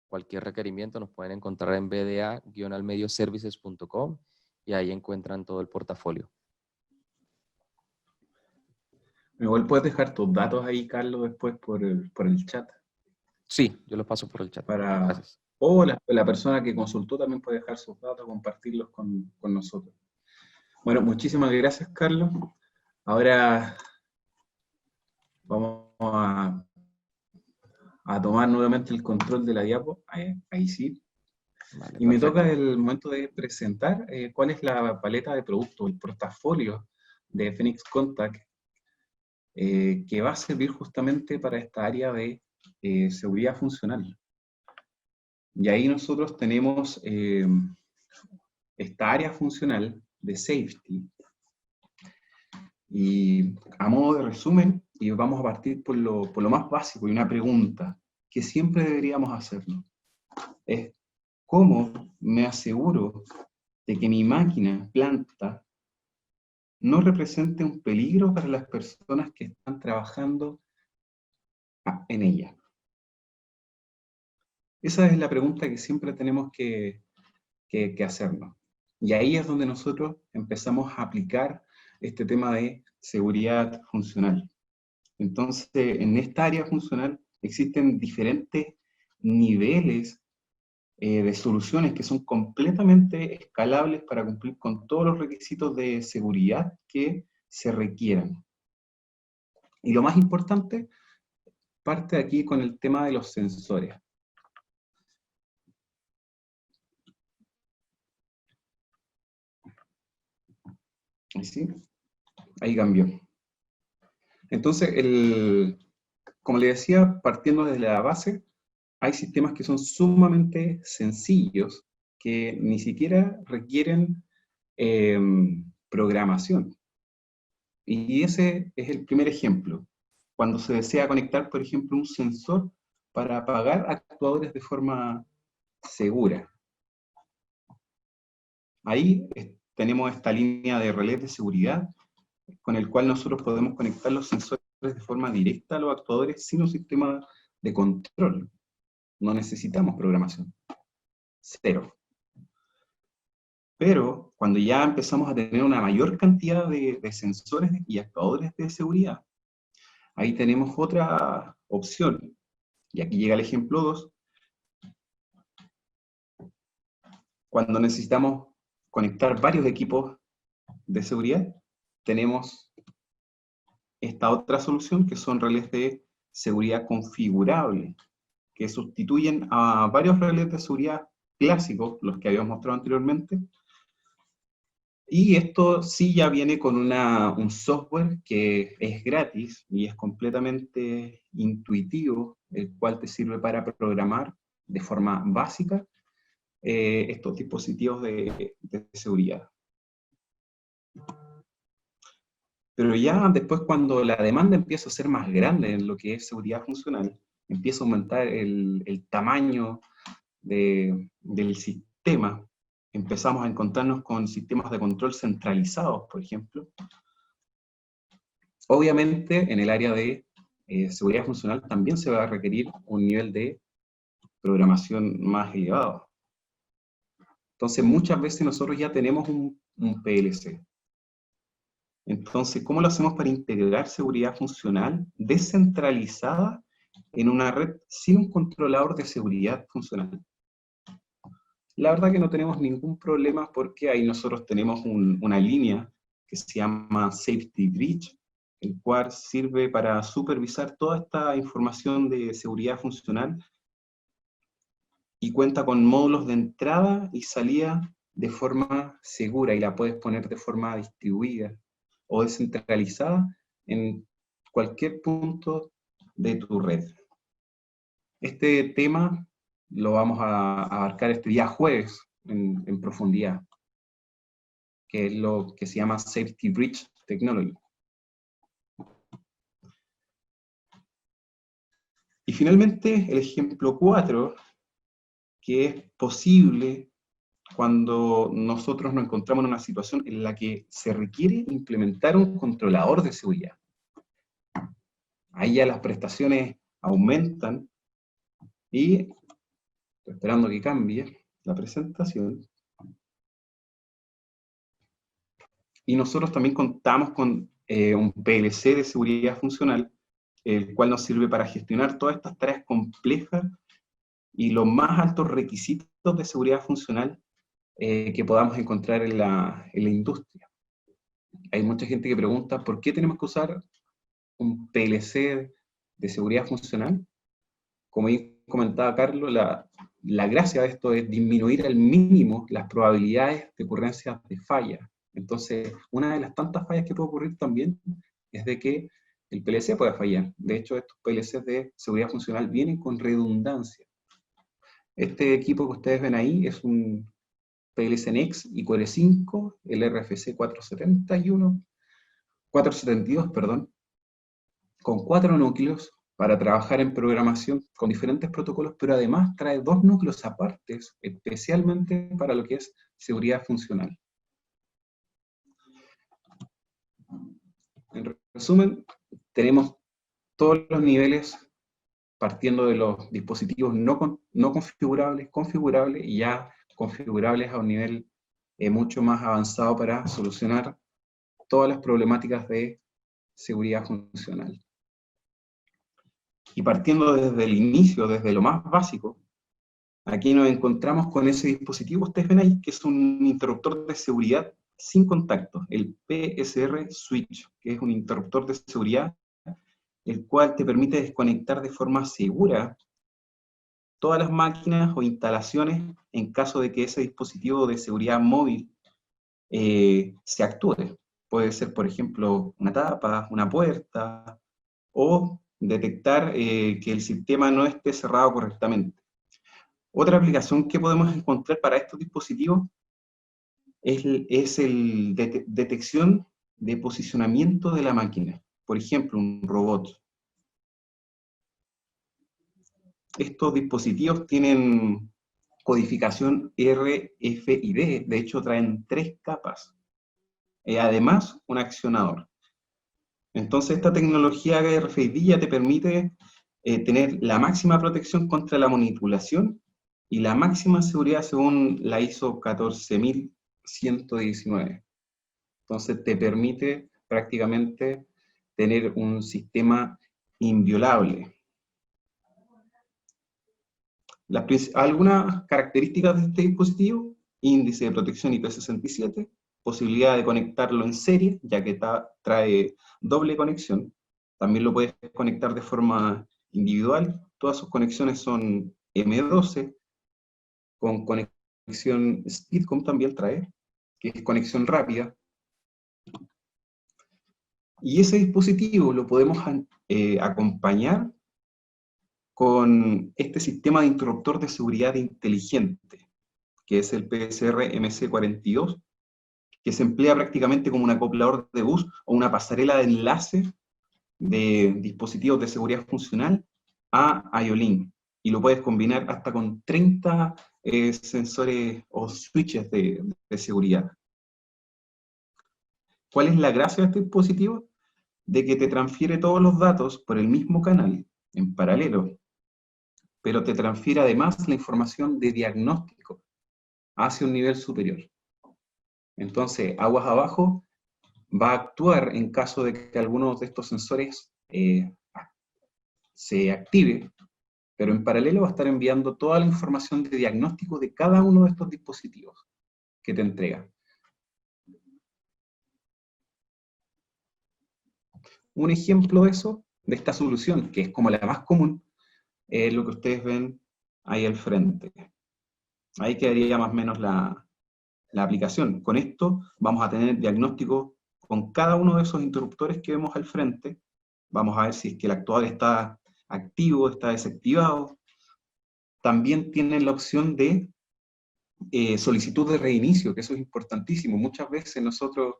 Speaker 2: Cualquier requerimiento nos pueden encontrar en bda-almedioservices.com, y ahí encuentran todo el portafolio.
Speaker 1: Igual puedes dejar tus datos ahí, Carlos, después por el chat.
Speaker 2: Sí, yo los paso por el chat. Gracias.
Speaker 1: O la persona que consultó también puede dejar sus datos, compartirlos con nosotros. Bueno, muchísimas gracias, Carlos. Ahora vamos a tomar nuevamente el control de la diapo. Ahí sí.
Speaker 2: Vale,
Speaker 1: Y me toca
Speaker 2: perfecto.
Speaker 1: el momento de presentar cuál es la paleta de productos, el portafolio de Phoenix Contact, que va a servir justamente para esta área de seguridad funcional. Y ahí nosotros tenemos esta área funcional de safety. Y a modo de resumen, y vamos a partir por lo más básico, y una pregunta que siempre deberíamos hacernos, es ¿cómo me aseguro de que mi máquina, planta, no represente un peligro para las personas que están trabajando en ella? Esa es la pregunta que siempre tenemos que hacernos. Y ahí es donde nosotros empezamos a aplicar este tema de seguridad funcional. Entonces, en esta área funcional existen diferentes niveles de soluciones que son completamente escalables para cumplir con todos los requisitos de seguridad que se requieran. Y lo más importante, parte aquí con el tema de los sensores. ¿Sí? Ahí cambió. Entonces, como le decía, partiendo desde la base, hay sistemas que son sumamente sencillos, que ni siquiera requieren programación. Y ese es el primer ejemplo. Cuando se desea conectar, por ejemplo, un sensor para apagar actuadores de forma segura. Ahí tenemos esta línea de relés de seguridad con el cual nosotros podemos conectar los sensores de forma directa a los actuadores sin un sistema de control. No necesitamos programación. Cero. Pero cuando ya empezamos a tener una mayor cantidad de sensores y actuadores de seguridad, ahí tenemos otra opción. Y aquí llega el ejemplo 2. Cuando necesitamos conectar varios equipos de seguridad, tenemos esta otra solución que son relés de seguridad configurable, que sustituyen a varios relés de seguridad clásicos, los que habíamos mostrado anteriormente. Y esto sí ya viene con un software que es gratis y es completamente intuitivo, el cual te sirve para programar de forma básica estos dispositivos de seguridad. Pero ya después, cuando la demanda empieza a ser más grande en lo que es seguridad funcional, empieza a aumentar el tamaño del sistema, empezamos a encontrarnos con sistemas de control centralizados, por ejemplo. Obviamente, en el área de seguridad funcional también se va a requerir un nivel de programación más elevado. Entonces, muchas veces nosotros ya tenemos un PLC. Entonces, ¿cómo lo hacemos para integrar seguridad funcional descentralizada en una red sin un controlador de seguridad funcional? La verdad que no tenemos ningún problema, porque ahí nosotros tenemos una línea que se llama Safety Bridge, el cual sirve para supervisar toda esta información de seguridad funcional y cuenta con módulos de entrada y salida de forma segura, y la puedes poner de forma distribuida o descentralizada en cualquier punto de tu red. Este tema lo vamos a abarcar este día jueves en profundidad, que es lo que se llama Safety Bridge Technology. Y finalmente, el ejemplo 4, que es posible cuando nosotros nos encontramos en una situación en la que se requiere implementar un controlador de seguridad. Ahí ya las prestaciones aumentan, y estoy esperando que cambie la presentación. Y nosotros también contamos con un PLC de seguridad funcional, el cual nos sirve para gestionar todas estas tareas complejas y los más altos requisitos de seguridad funcional que podamos encontrar en la industria. Hay mucha gente que pregunta, ¿por qué tenemos que usar un PLC de seguridad funcional? Como comentaba Carlos, la gracia de esto es disminuir al mínimo las probabilidades de ocurrencia de fallas. Entonces, una de las tantas fallas que puede ocurrir también es de que el PLC pueda fallar. De hecho, estos PLCs de seguridad funcional vienen con redundancia. Este equipo que ustedes ven ahí es un PLC NX iCore5, el RFC 472, perdón, con 4 núcleos para trabajar en programación con diferentes protocolos, pero además trae 2 núcleos apartes, especialmente para lo que es seguridad funcional. En resumen, tenemos todos los niveles, partiendo de los dispositivos no configurables, configurables, y ya configurables a un nivel mucho más avanzado para solucionar todas las problemáticas de seguridad funcional. Y partiendo desde el inicio, desde lo más básico, aquí nos encontramos con ese dispositivo, ustedes ven ahí, que es un interruptor de seguridad sin contacto, el PSR Switch, que es un interruptor de seguridad, el cual te permite desconectar de forma segura todas las máquinas o instalaciones en caso de que ese dispositivo de seguridad móvil se actúe. Puede ser, por ejemplo, una tapa, una puerta, o detectar que el sistema no esté cerrado correctamente. Otra aplicación que podemos encontrar para estos dispositivos es el detección de posicionamiento de la máquina. Por ejemplo, un robot. Estos dispositivos tienen codificación RFID, de hecho traen 3 capas. Además, un accionador. Entonces, esta tecnología RFID ya te permite tener la máxima protección contra la manipulación y la máxima seguridad según la ISO 14119. Entonces, te permite prácticamente tener un sistema inviolable. Algunas características de este dispositivo: índice de protección IP67, posibilidad de conectarlo en serie, ya que trae doble conexión. También lo puedes conectar de forma individual. Todas sus conexiones son M12, con conexión Speedcom también trae, que es conexión rápida. Y ese dispositivo lo podemos acompañar con este sistema de interruptor de seguridad inteligente, que es el PSR MC42, que se emplea prácticamente como un acoplador de bus o una pasarela de enlace de dispositivos de seguridad funcional a IO-Link. Y lo puedes combinar hasta con 30 sensores o switches de seguridad. ¿Cuál es la gracia de este dispositivo? De que te transfiere todos los datos por el mismo canal, en paralelo, pero te transfiere además la información de diagnóstico hacia un nivel superior. Entonces, aguas abajo va a actuar en caso de que alguno de estos sensores se active, pero en paralelo va a estar enviando toda la información de diagnóstico de cada uno de estos dispositivos que te entrega. Un ejemplo de eso, de esta solución, que es como la más común, es lo que ustedes ven ahí al frente. Ahí quedaría más o menos la aplicación. Con esto vamos a tener diagnóstico con cada uno de esos interruptores que vemos al frente. Vamos a ver si es que el actuador está activo, está desactivado. También tienen la opción de solicitud de reinicio, que eso es importantísimo. Muchas veces nosotros,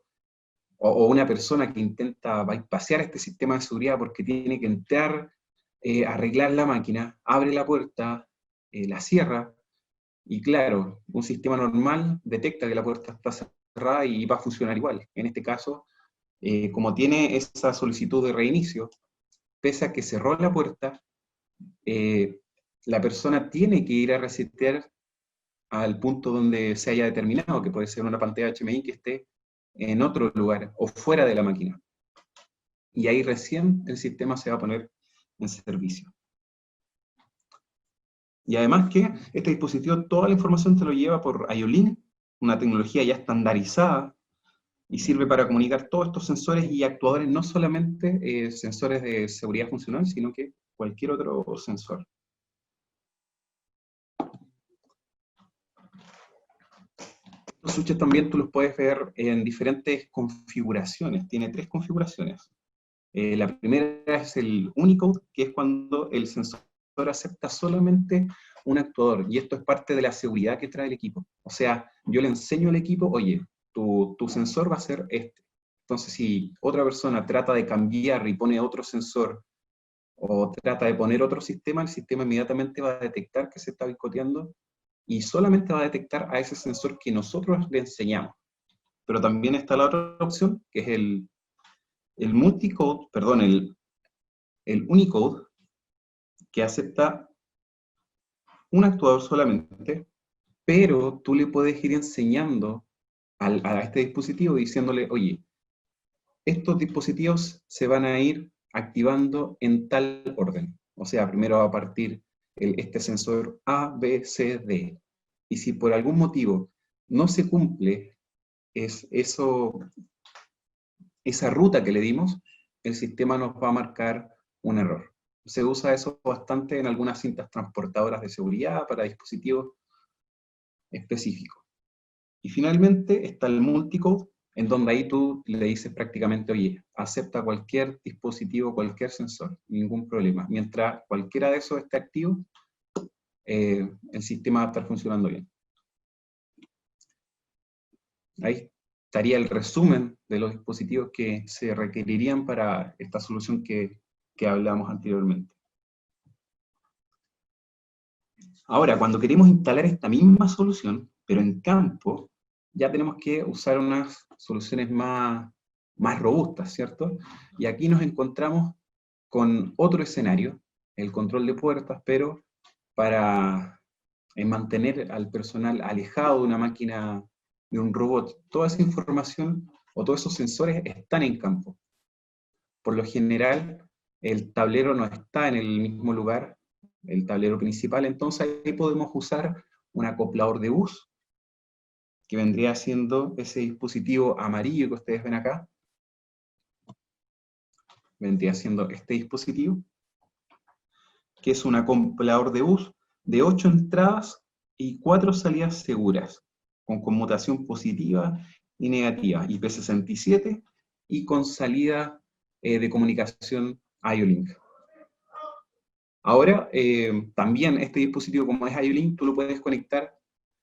Speaker 1: o una persona que intenta bypassear este sistema de seguridad porque tiene que entrar, arreglar la máquina, abre la puerta, la cierra, y claro, un sistema normal detecta que la puerta está cerrada y va a funcionar igual. En este caso, como tiene esa solicitud de reinicio, pese a que cerró la puerta, la persona tiene que ir a resetear al punto donde se haya determinado, que puede ser una pantalla HMI que esté en otro lugar o fuera de la máquina. Y ahí recién el sistema se va a poner en servicio. Y además que este dispositivo, toda la información te lo lleva por IO-Link, una tecnología ya estandarizada, y sirve para comunicar todos estos sensores y actuadores, no solamente sensores de seguridad funcional, sino que cualquier otro sensor. Los switches también tú los puedes ver en diferentes configuraciones, tiene 3 configuraciones. La primera es el Unicode, que es cuando el sensor acepta solamente un actuador, y esto es parte de la seguridad que trae el equipo. O sea, yo le enseño al equipo, oye, tu sensor va a ser este. Entonces, si otra persona trata de cambiar y pone otro sensor, o trata de poner otro sistema, el sistema inmediatamente va a detectar que se está boicoteando, y solamente va a detectar a ese sensor que nosotros le enseñamos. Pero también está la otra opción, que es el multicode, perdón, el Unicode, que acepta un actuador solamente, pero tú le puedes ir enseñando a este dispositivo diciéndole, oye, estos dispositivos se van a ir activando en tal orden. O sea, primero va a partir este sensor A, B, C, D. Y si por algún motivo no se cumple esa ruta que le dimos, el sistema nos va a marcar un error. Se usa eso bastante en algunas cintas transportadoras de seguridad para dispositivos específicos. Y finalmente está el multicode, en donde ahí tú le dices prácticamente, oye, acepta cualquier dispositivo, cualquier sensor, ningún problema. Mientras cualquiera de esos esté activo, el sistema va a estar funcionando bien. Ahí estaría el resumen de los dispositivos que se requerirían para esta solución que hablamos anteriormente. Ahora, cuando queremos instalar esta misma solución, pero en campo, ya tenemos que usar unas soluciones más robustas, ¿cierto? Y aquí nos encontramos con otro escenario, el control de puertas, pero para mantener al personal alejado de una máquina, de un robot. Toda esa información o todos esos sensores están en campo. Por lo general, el tablero no está en el mismo lugar, el tablero principal, entonces ahí podemos usar un acoplador de bus, que vendría siendo ese dispositivo amarillo que ustedes ven acá, vendría siendo este dispositivo, que es un acoplador de bus de 8 entradas y 4 salidas seguras, con conmutación positiva y negativa, IP67, y con salida de comunicación IO-Link. Ahora, también este dispositivo, como es IO-Link, tú lo puedes conectar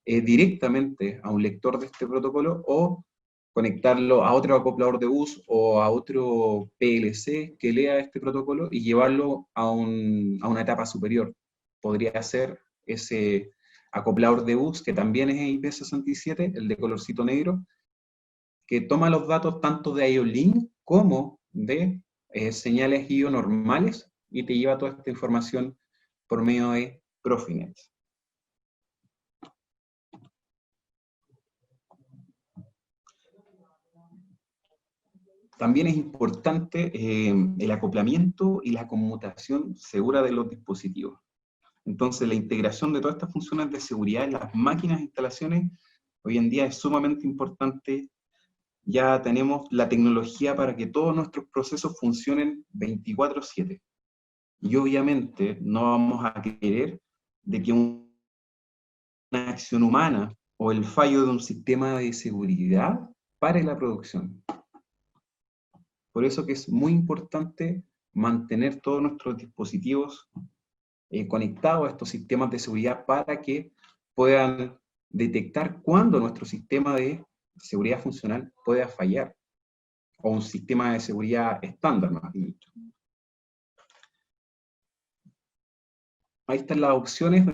Speaker 1: directamente a un lector de este protocolo o conectarlo a otro acoplador de bus o a otro PLC que lea este protocolo y llevarlo a una etapa superior. Podría ser ese acoplador de bus, que también es IP67, el de colorcito negro, que toma los datos tanto de IO-Link como de señales IO normales y te lleva toda esta información por medio de Profinet. También es importante el acoplamiento y la conmutación segura de los dispositivos. Entonces, la integración de todas estas funciones de seguridad en las máquinas e instalaciones hoy en día es sumamente importante. Ya tenemos la tecnología para que todos nuestros procesos funcionen 24/7. Y obviamente no vamos a querer de que una acción humana o el fallo de un sistema de seguridad pare la producción. Por eso que es muy importante mantener todos nuestros dispositivos conectados a estos sistemas de seguridad para que puedan detectar cuándo nuestro sistema de seguridad funcional pueda fallar, o un sistema de seguridad estándar, más bien dicho. Ahí están las opciones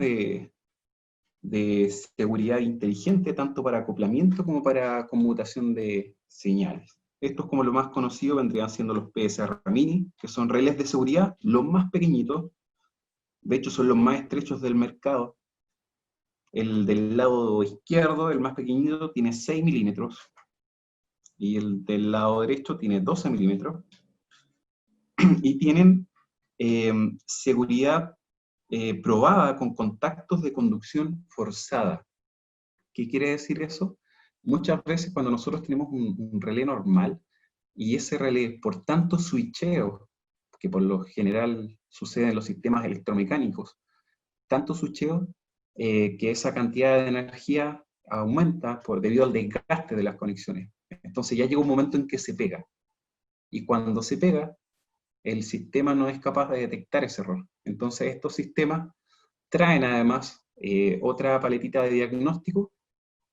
Speaker 1: de seguridad inteligente, tanto para acoplamiento como para conmutación de señales. Estos, como lo más conocido, vendrían siendo los PSR Mini, que son relés de seguridad, los más pequeñitos, de hecho son los más estrechos del mercado. El del lado izquierdo, el más pequeñito, tiene 6 milímetros, y el del lado derecho tiene 12 milímetros, y tienen seguridad probada con contactos de conducción forzada. ¿Qué quiere decir eso? Muchas veces cuando nosotros tenemos un relé normal, y ese relé, por tanto switcheo, que por lo general sucede en los sistemas electromecánicos, tanto switcheo, que esa cantidad de energía aumenta debido al desgaste de las conexiones. Entonces ya llega un momento en que se pega. Y cuando se pega, el sistema no es capaz de detectar ese error. Entonces estos sistemas traen además otra paletita de diagnóstico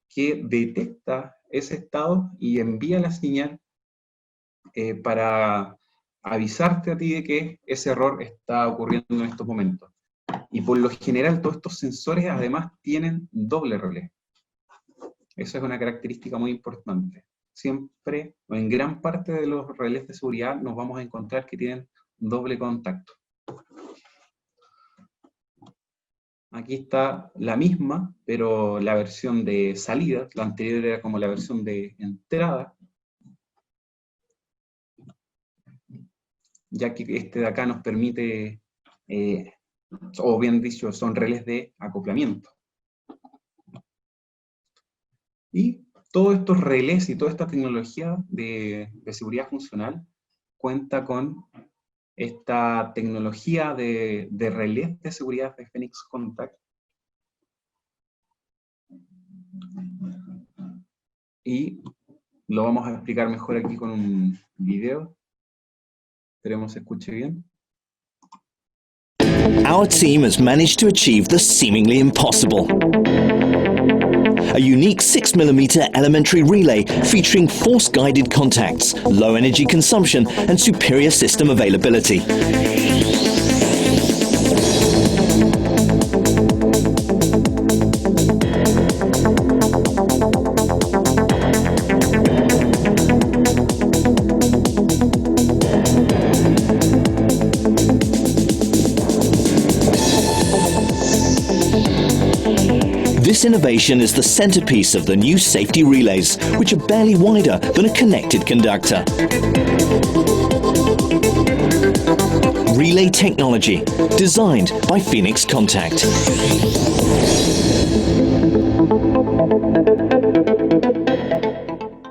Speaker 1: que detecta ese estado y envía la señal para avisarte a ti de que ese error está ocurriendo en estos momentos. Y por lo general todos estos sensores además tienen doble relé. Esa es una característica muy importante. Siempre, o en gran parte de los relés de seguridad, nos vamos a encontrar que tienen doble contacto. Aquí está la misma, pero la versión de salida. La anterior era como la versión de entrada, ya que este de acá nos permite, o bien dicho, son relés de acoplamiento. Y todos estos relés y toda esta tecnología de seguridad funcional cuenta con esta tecnología de relés de seguridad de Phoenix Contact. Y lo vamos a explicar mejor aquí con un video. Esperemos se escuche bien.
Speaker 4: Our team has managed to achieve the seemingly impossible. A unique 6mm elementary relay featuring force-guided contacts, low energy consumption and superior system availability. This innovation is the centerpiece of the new safety relays, which are barely wider than a connected conductor. Relay technology, designed by Phoenix Contact.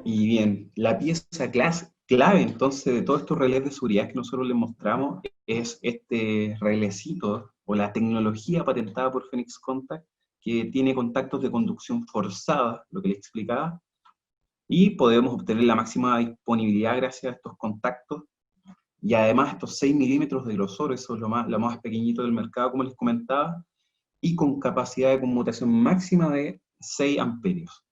Speaker 1: Y bien, la pieza clave entonces de todos estos relés de seguridad que nosotros les mostramos es este relecito o la tecnología patentada por Phoenix Contact, que tiene contactos de conducción forzada, lo que les explicaba, y podemos obtener la máxima disponibilidad gracias a estos contactos, y además estos 6 milímetros de grosor, eso es lo más pequeñito del mercado, como les comentaba, y con capacidad de conmutación máxima de 6 amperios.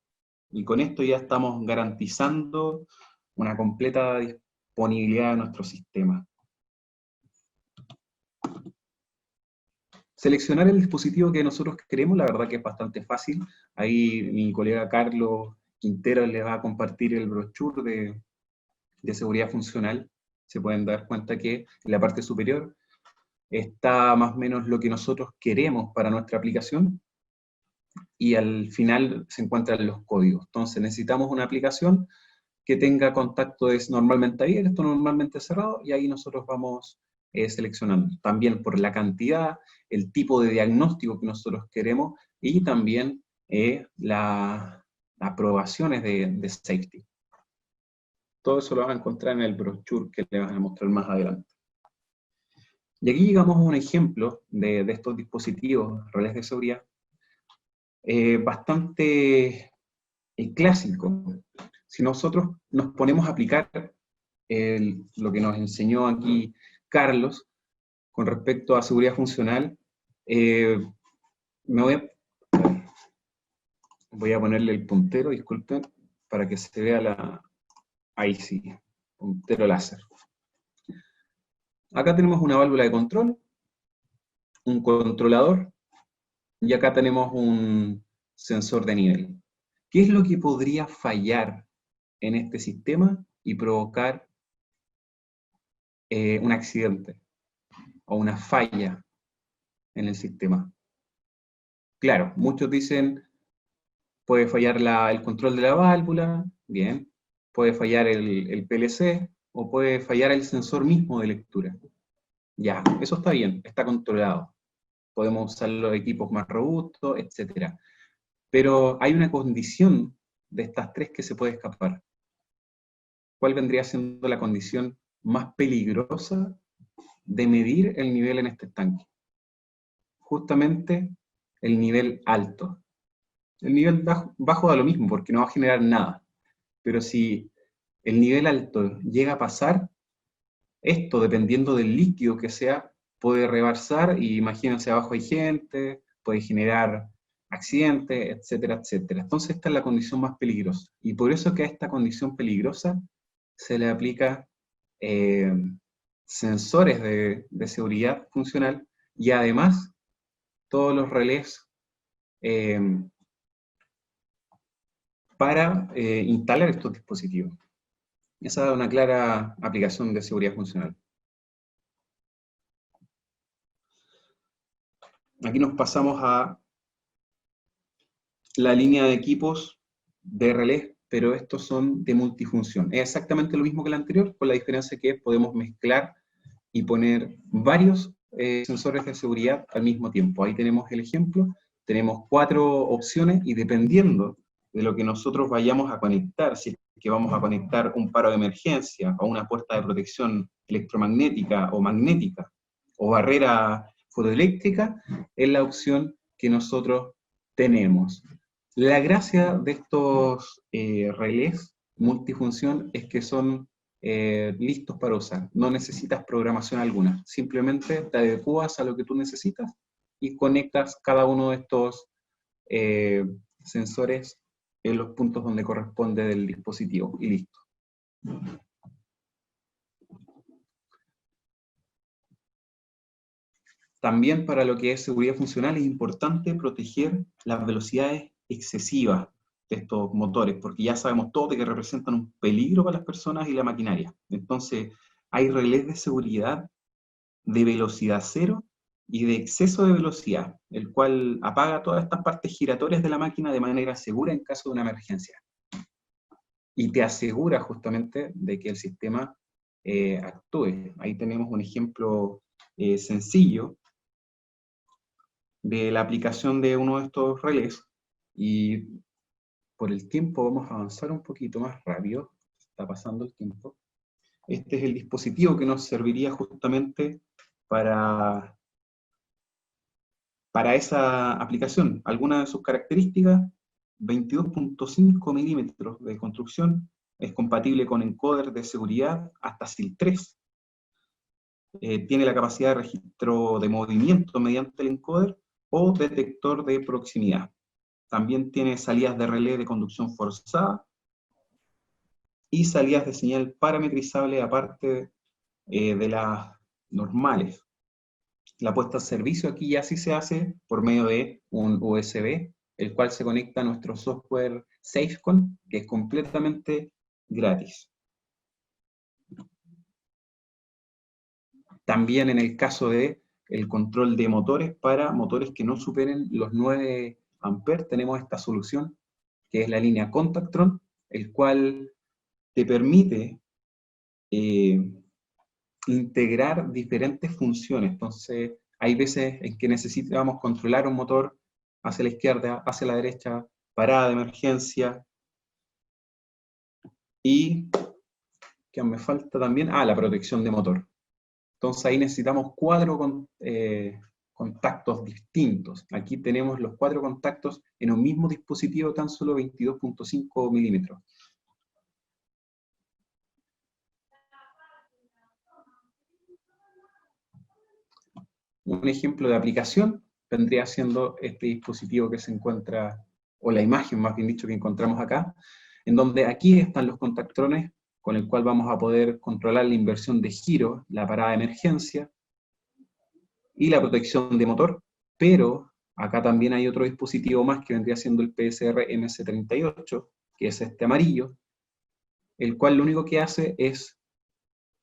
Speaker 1: Y con esto ya estamos garantizando una completa disponibilidad de nuestro sistema. Seleccionar el dispositivo que nosotros queremos, la verdad que es bastante fácil. Ahí mi colega Carlos Quintero les va a compartir el brochure de seguridad funcional. Se pueden dar cuenta que en la parte superior está más o menos lo que nosotros queremos para nuestra aplicación, y al final se encuentran los códigos. Entonces necesitamos una aplicación que tenga contacto normalmente abierto, normalmente cerrado, y ahí nosotros vamos seleccionando. También por la cantidad, el tipo de diagnóstico que nosotros queremos, y también las aprobaciones de safety. Todo eso lo van a encontrar en el brochure que les van a mostrar más adelante. Y aquí llegamos a un ejemplo de estos dispositivos, relés de seguridad, bastante clásico. Si nosotros nos ponemos a aplicar lo que nos enseñó aquí Carlos con respecto a seguridad funcional, voy a ponerle el puntero, disculpen, para que se vea ahí sí, puntero láser. Acá tenemos una válvula de control, un controlador, y acá tenemos un sensor de nivel. ¿Qué es lo que podría fallar en este sistema y provocar un accidente o una falla en el sistema? Claro, muchos dicen, puede fallar el control de la válvula, bien, puede fallar el PLC, o puede fallar el sensor mismo de lectura. Ya, eso está bien, está controlado. Podemos usar los equipos más robustos, etc. Pero hay una condición de estas tres que se puede escapar. ¿Cuál vendría siendo la condición más peligrosa de medir el nivel en este estanque? Justamente el nivel alto. El nivel bajo da lo mismo, porque no va a generar nada. Pero si el nivel alto llega a pasar, esto, dependiendo del líquido que sea, puede rebasar, y imagínense, abajo hay gente, puede generar accidentes, etcétera, etcétera. Entonces esta es la condición más peligrosa. Y por eso que a esta condición peligrosa se le aplica sensores de seguridad funcional, y además todos los relés para instalar estos dispositivos. Esa es una clara aplicación de seguridad funcional. Aquí nos pasamos a la línea de equipos de relés, pero estos son de multifunción. Es exactamente lo mismo que el anterior, con la diferencia que podemos mezclar y poner varios sensores de seguridad al mismo tiempo. Ahí tenemos el ejemplo, tenemos 4 opciones, y dependiendo de lo que nosotros vayamos a conectar, si es que vamos a conectar un paro de emergencia, o una puerta de protección electromagnética o magnética, o barrera fotoeléctrica, es la opción que nosotros tenemos. La gracia de estos relés multifunción es que son listos para usar. No necesitas programación alguna. Simplemente te adecuas a lo que tú necesitas y conectas cada uno de estos sensores en los puntos donde corresponde del dispositivo y listo. También para lo que es seguridad funcional es importante proteger las velocidades excesivas de estos motores, porque ya sabemos todos de que representan un peligro para las personas y la maquinaria. Entonces, hay relés de seguridad de velocidad cero y de exceso de velocidad, el cual apaga todas estas partes giratorias de la máquina de manera segura en caso de una emergencia. Y te asegura justamente de que el sistema actúe. Ahí tenemos un ejemplo sencillo de la aplicación de uno de estos relés, y por el tiempo vamos a avanzar un poquito más rápido, está pasando el tiempo. Este es el dispositivo que nos serviría justamente para esa aplicación. Algunas de sus características: 22.5 milímetros de construcción, es compatible con encoder de seguridad hasta SIL 3, tiene la capacidad de registro de movimiento mediante el encoder o detector de proximidad. También tiene salidas de relé de conducción forzada y salidas de señal parametrizable aparte de las normales. La puesta al servicio aquí ya sí se hace por medio de un USB, el cual se conecta a nuestro software SafeCon, que es completamente gratis. También en el caso de el control de motores para motores que no superen los 9 amperes, tenemos esta solución, que es la línea Contactron, el cual te permite integrar diferentes funciones. Entonces, hay veces en que necesitamos controlar un motor hacia la izquierda, hacia la derecha, parada de emergencia, y que me falta también, la protección de motor. Entonces ahí necesitamos 4 contactos distintos. Aquí tenemos los 4 contactos en un mismo dispositivo, tan solo 22.5 milímetros. Un ejemplo de aplicación vendría siendo este dispositivo que se encuentra, o la imagen más bien dicho que encontramos acá, en donde aquí están los contactrones con el cual vamos a poder controlar la inversión de giro, la parada de emergencia y la protección de motor, pero acá también hay otro dispositivo más que vendría siendo el PSR MS38, que es este amarillo, el cual lo único que hace es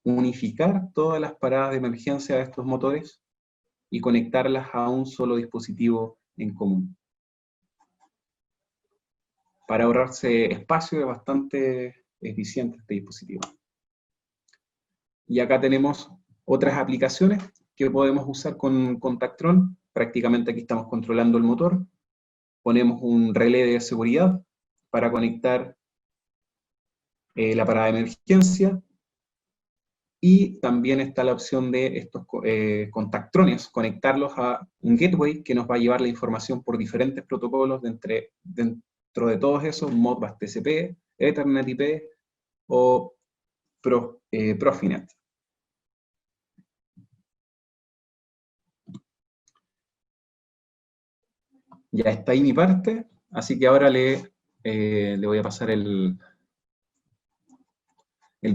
Speaker 1: unificar todas las paradas de emergencia de estos motores y conectarlas a un solo dispositivo en común. Para ahorrarse espacio es bastante eficiente este dispositivo. Y acá tenemos otras aplicaciones que podemos usar con Contactron. Prácticamente aquí estamos controlando el motor. Ponemos un relé de seguridad para conectar la parada de emergencia. Y también está la opción de estos contactrones, conectarlos a un gateway que nos va a llevar la información por diferentes protocolos dentro de todos esos, Modbus TCP, Ethernet IP o Profinet. Ya está ahí mi parte, así que ahora le voy a pasar el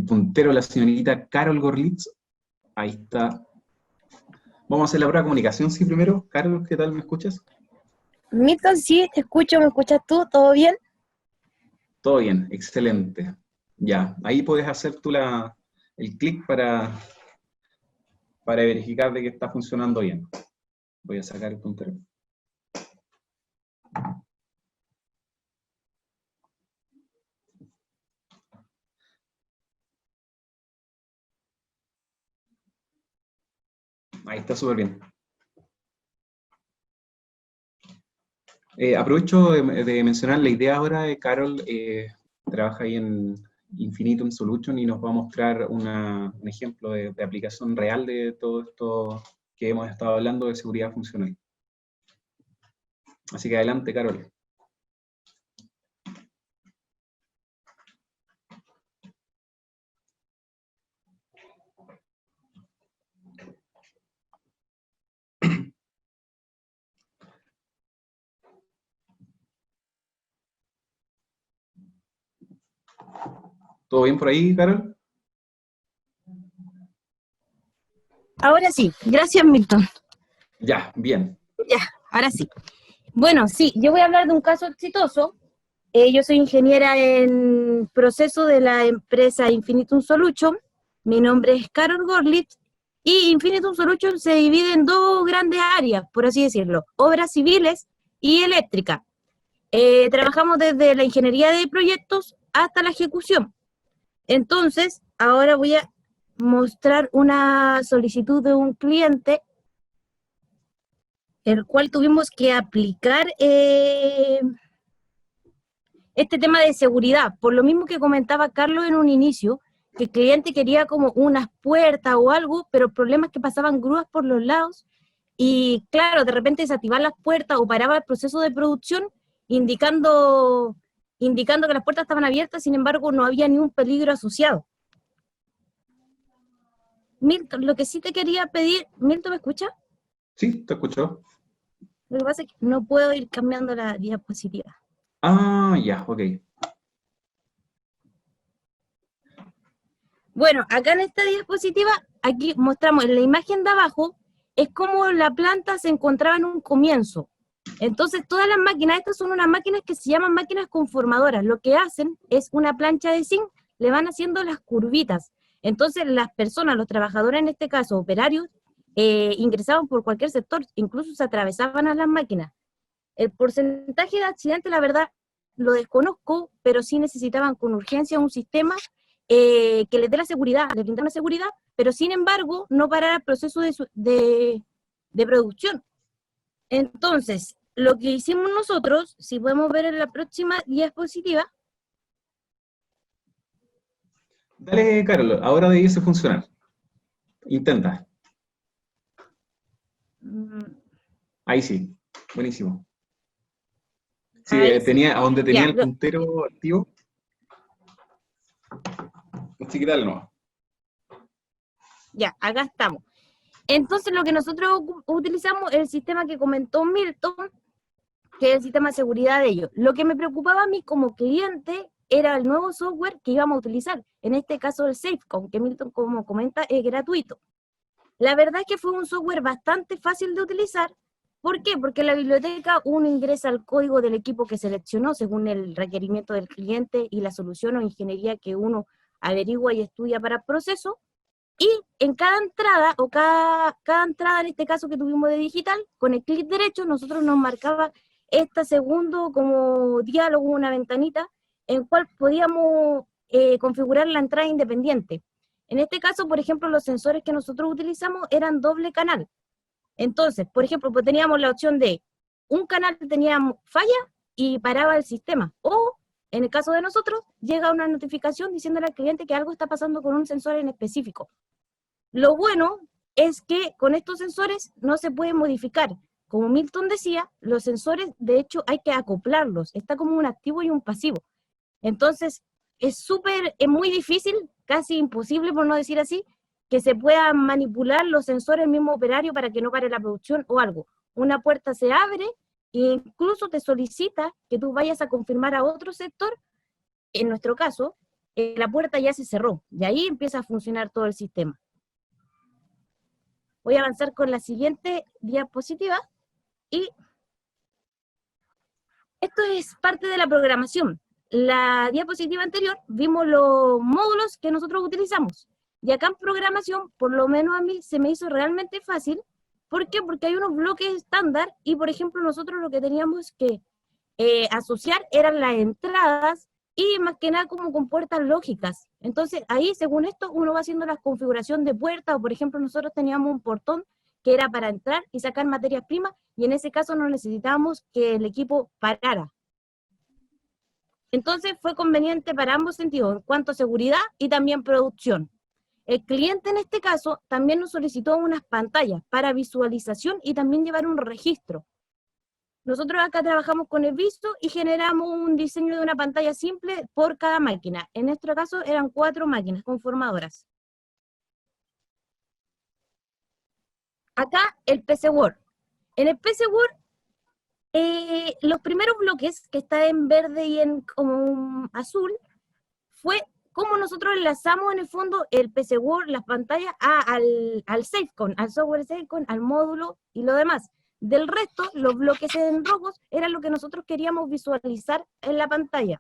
Speaker 1: puntero a la señorita Carol Gorlitz. Ahí está. Vamos a hacer la prueba de comunicación, sí, primero. Carol, ¿qué tal? ¿Me escuchas?
Speaker 5: Milton, sí, te escucho, ¿me escuchas tú? ¿Todo bien?
Speaker 1: Todo bien, excelente. Ya, ahí puedes hacer tú el clic para verificar de que está funcionando bien. Voy a sacar el puntero. Ahí está súper bien. Aprovecho de mencionar la idea ahora de Carol, trabaja ahí en Infinitum Solution y nos va a mostrar un ejemplo de aplicación real de todo esto que hemos estado hablando de seguridad funcional. Así que adelante, Carol. ¿Todo bien por ahí, Carol?
Speaker 5: Ahora sí, gracias Milton.
Speaker 1: Ya, bien.
Speaker 5: Ya, ahora sí. Bueno, sí, yo voy a hablar de un caso exitoso. Yo soy ingeniera en proceso de la empresa Infinitum Solution. Mi nombre es Carol Gorlitz y Infinitum Solution se divide en dos grandes áreas, por así decirlo, obras civiles y eléctrica. Trabajamos desde la ingeniería de proyectos hasta la ejecución. Entonces, ahora voy a mostrar una solicitud de un cliente, el cual tuvimos que aplicar este tema de seguridad, por lo mismo que comentaba Carlos en un inicio, que el cliente quería como unas puertas o algo, pero el problema es que pasaban grúas por los lados y claro, de repente desactivar las puertas o paraba el proceso de producción indicando que las puertas estaban abiertas, sin embargo no había ni un peligro asociado. Milton, lo que sí te quería pedir, Milton, ¿me escucha?
Speaker 1: Sí, te escucho.
Speaker 5: Lo que pasa es que no puedo ir cambiando la diapositiva.
Speaker 1: Ah, ya, ok.
Speaker 5: Bueno, acá en esta diapositiva, aquí mostramos en la imagen de abajo, es como la planta se encontraba en un comienzo. Entonces, todas las máquinas, estas son unas máquinas que se llaman máquinas conformadoras. Lo que hacen es una plancha de zinc, le van haciendo las curvitas. Entonces, las personas, los trabajadores en este caso, operarios, ingresaban por cualquier sector, incluso se atravesaban a las máquinas. El porcentaje de accidentes, la verdad, lo desconozco, pero sí necesitaban con urgencia un sistema que les dé la seguridad, les brindara la seguridad, pero sin embargo no parar el proceso de producción. Entonces, lo que hicimos nosotros, si podemos ver en la próxima diapositiva.
Speaker 1: Dale, Carol, ahora debiese funcionar. Intenta. Ahí sí, buenísimo. Sí,
Speaker 5: Ahí sí.
Speaker 1: tenía, a donde tenía
Speaker 5: Ya,
Speaker 1: el puntero activo. Así que dale nomás.
Speaker 5: ya, acá estamos. Entonces, lo que nosotros utilizamos es el sistema que comentó Milton, que es el sistema de seguridad de ellos. Lo que me preocupaba a mí como cliente era el nuevo software que íbamos a utilizar, en este caso el SafeCon, que Milton, como comenta, es gratuito. La verdad es que fue un software bastante fácil de utilizar. ¿Por qué? Porque en la biblioteca uno ingresa el código del equipo que seleccionó según el requerimiento del cliente y la solución o ingeniería que uno averigua y estudia para el proceso. Y en cada entrada, o cada entrada en este caso que tuvimos de digital, con el clic derecho, nosotros nos marcaba este segundo como diálogo, una ventanita, en cual podíamos configurar la entrada independiente. En este caso, por ejemplo, los sensores que nosotros utilizamos eran doble canal. Entonces, por ejemplo, pues teníamos la opción de un canal tenía falla y paraba el sistema. O, en el caso de nosotros, llega una notificación diciéndole al cliente que algo está pasando con un sensor en específico. Lo bueno es que con estos sensores no se puede modificar. Como Milton decía, los sensores, de hecho, hay que acoplarlos. Está como un activo y un pasivo. Entonces, es muy difícil, casi imposible, por no decir así, que se puedan manipular los sensores del mismo operario para que no pare la producción o algo. Una puerta se abre e incluso te solicita que tú vayas a confirmar a otro sector. En nuestro caso, la puerta ya se cerró y ahí empieza a funcionar todo el sistema. Voy a avanzar con la siguiente diapositiva y esto es parte de la programación. La diapositiva anterior vimos los módulos que nosotros utilizamos. Y acá en programación, por lo menos a mí, se me hizo realmente fácil. ¿Por qué? Porque hay unos bloques estándar y, por ejemplo, nosotros lo que teníamos que asociar eran las entradas y más que nada como con puertas lógicas. Entonces, ahí, según esto, uno va haciendo la configuración de puertas, o por ejemplo, nosotros teníamos un portón que era para entrar y sacar materias primas, y en ese caso no necesitábamos que el equipo parara. Entonces fue conveniente para ambos sentidos, en cuanto a seguridad y también producción. El cliente en este caso también nos solicitó unas pantallas para visualización y también llevar un registro. Nosotros acá trabajamos con el visto y generamos un diseño de una pantalla simple por cada máquina. En nuestro caso eran 4 máquinas conformadoras. Acá el PC Word. En el PC Word, los primeros bloques, que está en verde y en como azul, fue cómo nosotros enlazamos en el fondo el PC Word, las pantallas, al SafeCon, al software SafeCon, al módulo y lo demás. Del resto, los bloques en rojos eran lo que nosotros queríamos visualizar en la pantalla.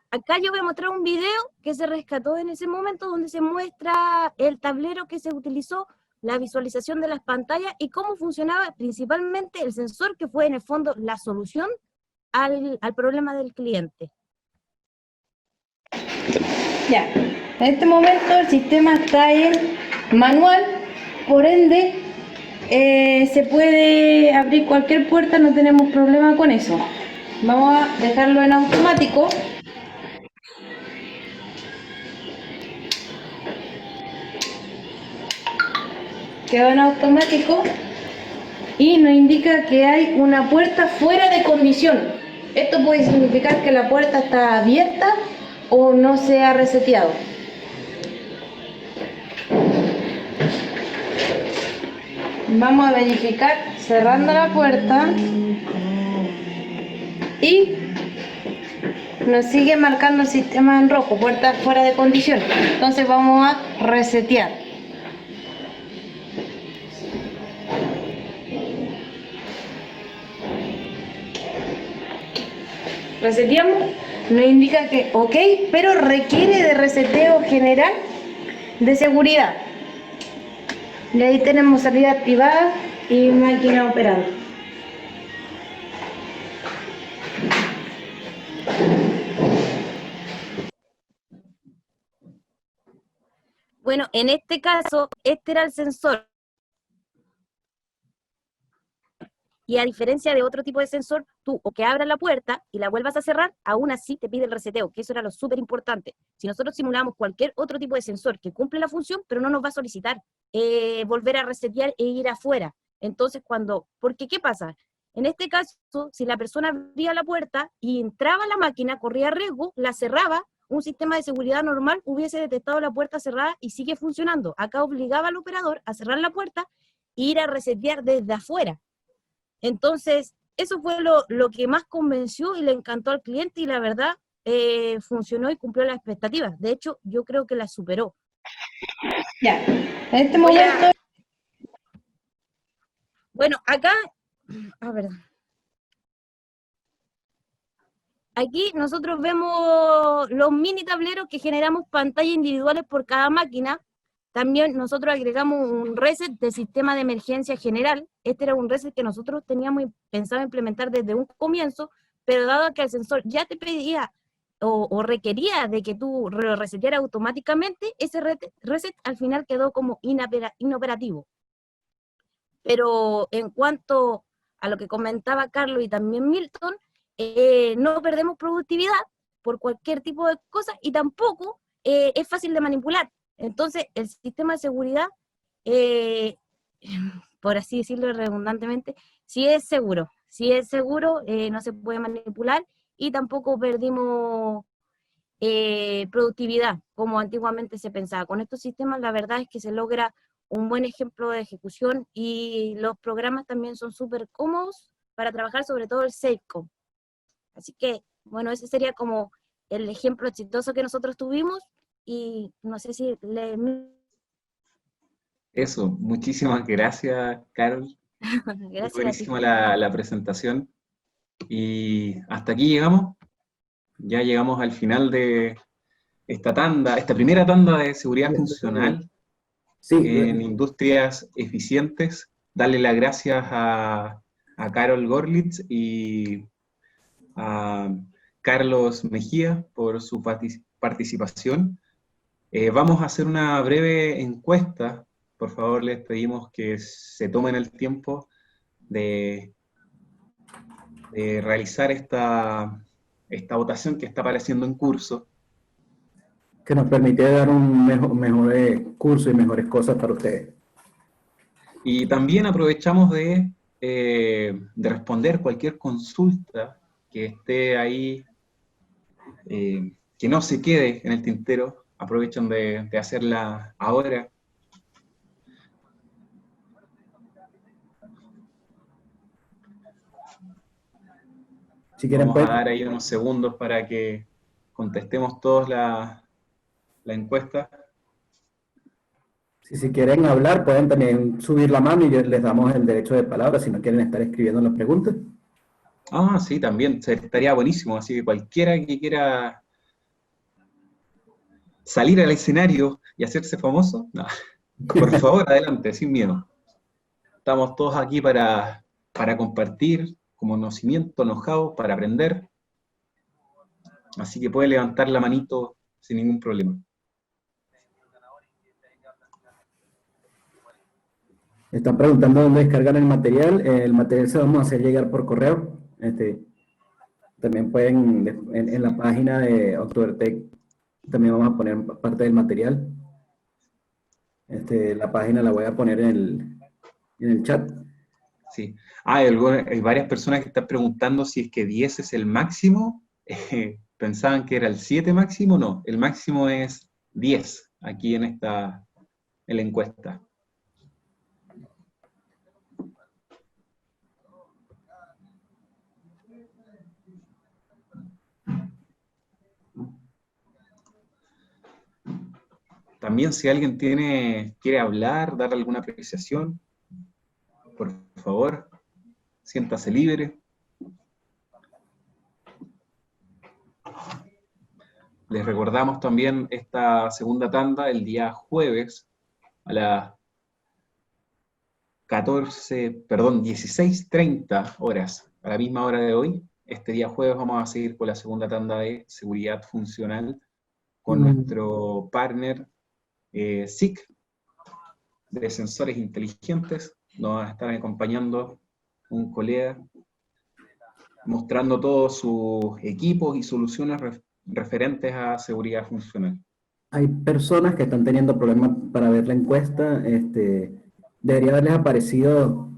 Speaker 5: Acá yo voy a mostrar un video que se rescató en ese momento donde se muestra el tablero que se utilizó, la visualización de las pantallas y cómo funcionaba principalmente el sensor, que fue en el fondo la solución al problema del cliente.
Speaker 6: Ya, en este momento el sistema está en manual, por ende se puede abrir cualquier puerta, no tenemos problema con eso. Vamos a dejarlo en automático. Quedó en automático y nos indica que hay una puerta fuera de condición. Esto puede significar que la puerta está abierta o no se ha reseteado. Vamos a verificar cerrando la puerta y nos sigue marcando el sistema en rojo, puerta fuera de condición. Entonces vamos a resetear. Reseteamos, nos indica que ok, pero requiere de reseteo general de seguridad. Y ahí tenemos salida activada y máquina operando.
Speaker 5: Bueno, en este caso, este era el sensor. Y a diferencia de otro tipo de sensor, tú o que abras la puerta y la vuelvas a cerrar, aún así te pide el reseteo, que eso era lo súper importante. Si nosotros simulamos cualquier otro tipo de sensor que cumple la función, pero no nos va a solicitar volver a resetear e ir afuera. Entonces, porque ¿qué pasa? En este caso, si la persona abría la puerta y entraba a la máquina, corría riesgo, la cerraba, un sistema de seguridad normal hubiese detectado la puerta cerrada y sigue funcionando. Acá obligaba al operador a cerrar la puerta e ir a resetear desde afuera. Entonces, eso fue lo que más convenció y le encantó al cliente y la verdad funcionó y cumplió las expectativas. De hecho, yo creo que las superó.
Speaker 6: Ya, en este momento...
Speaker 5: Bueno, acá, ver. Aquí nosotros vemos los mini tableros que generamos pantallas individuales por cada máquina. También nosotros agregamos un reset de sistema de emergencia general. Este era un reset que nosotros teníamos pensado implementar desde un comienzo, pero dado que el sensor ya te pedía o requería de que tú lo resetearas automáticamente, ese reset al final quedó como inoperativo. Pero en cuanto a lo que comentaba Carlos y también Milton, no perdemos productividad por cualquier tipo de cosa y tampoco es fácil de manipular. Entonces, el sistema de seguridad, por así decirlo redundantemente, sí es seguro, no se puede manipular y tampoco perdimos productividad como antiguamente se pensaba. Con estos sistemas la verdad es que se logra un buen ejemplo de ejecución y los programas también son súper cómodos para trabajar, sobre todo el SafeCon. Así que, bueno, ese sería como el ejemplo exitoso que nosotros tuvimos y no sé si
Speaker 1: Eso, muchísimas gracias, Carol.
Speaker 5: Gracias a ti.
Speaker 1: Buenísima la presentación. Y hasta aquí llegamos. Ya llegamos al final de esta primera tanda de seguridad funcional
Speaker 3: Sí,
Speaker 1: en industrias eficientes. Darle las gracias a Carol Gorlitz y a Carlos Mejía por su participación. Vamos a hacer una breve encuesta. Por favor, les pedimos que se tomen el tiempo de realizar esta votación que está apareciendo en curso.
Speaker 3: que nos permite dar un mejor curso y mejores cosas para ustedes.
Speaker 1: Y también aprovechamos de responder cualquier consulta que esté ahí, que no se quede en el tintero. Aprovechen de hacerla ahora.
Speaker 3: Si quieren,
Speaker 1: Vamos a
Speaker 3: pues,
Speaker 1: dar ahí unos segundos para que contestemos todos la encuesta.
Speaker 3: si quieren hablar, pueden también subir la mano y les damos el derecho de palabra si no quieren estar escribiendo las preguntas.
Speaker 1: Ah, sí, también, estaría buenísimo. Así que cualquiera que quiera salir al escenario y hacerse famoso, no, por favor, adelante, sin miedo. Estamos todos aquí para compartir conocimiento, know-how, para aprender. Así que puede levantar la manito sin ningún problema.
Speaker 3: Están preguntando dónde descargan el material. El material se lo vamos a hacer llegar por correo. También pueden, en la página de Octobertech, también vamos a poner parte del material. La página la voy a poner en el chat.
Speaker 1: Sí. Hay varias personas que están preguntando si es que 10 es el máximo. Pensaban que era el 7 máximo. No, el máximo es 10 aquí en la encuesta. También si alguien quiere hablar, dar alguna apreciación, por favor, siéntase libre. Les recordamos también esta segunda tanda el día jueves a las 16:30 horas, a la misma hora de hoy. Este día jueves vamos a seguir con la segunda tanda de seguridad funcional con nuestro partner SIC de sensores inteligentes. Nos va a estar acompañando un colega mostrando todos sus equipos y soluciones referentes a seguridad funcional.
Speaker 3: Hay personas que están teniendo problemas para ver la encuesta. Debería haberles aparecido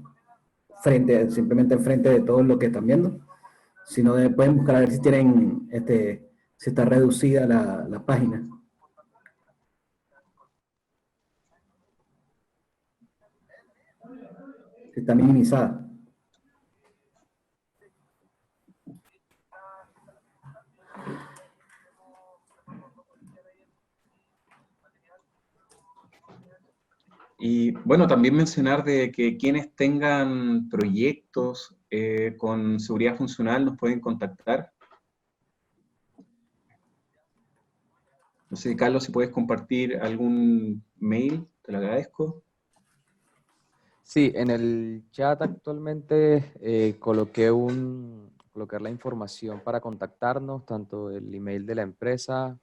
Speaker 3: simplemente enfrente de todo lo que están viendo. Si no, pueden buscar a ver si tienen, si está reducida la página. Si está minimizada.
Speaker 1: Y bueno, también mencionar de que quienes tengan proyectos con seguridad funcional nos pueden contactar. No sé, Carlos, si puedes compartir algún mail, te lo agradezco.
Speaker 2: Sí, en el chat actualmente coloqué la información para contactarnos, tanto el email de la empresa,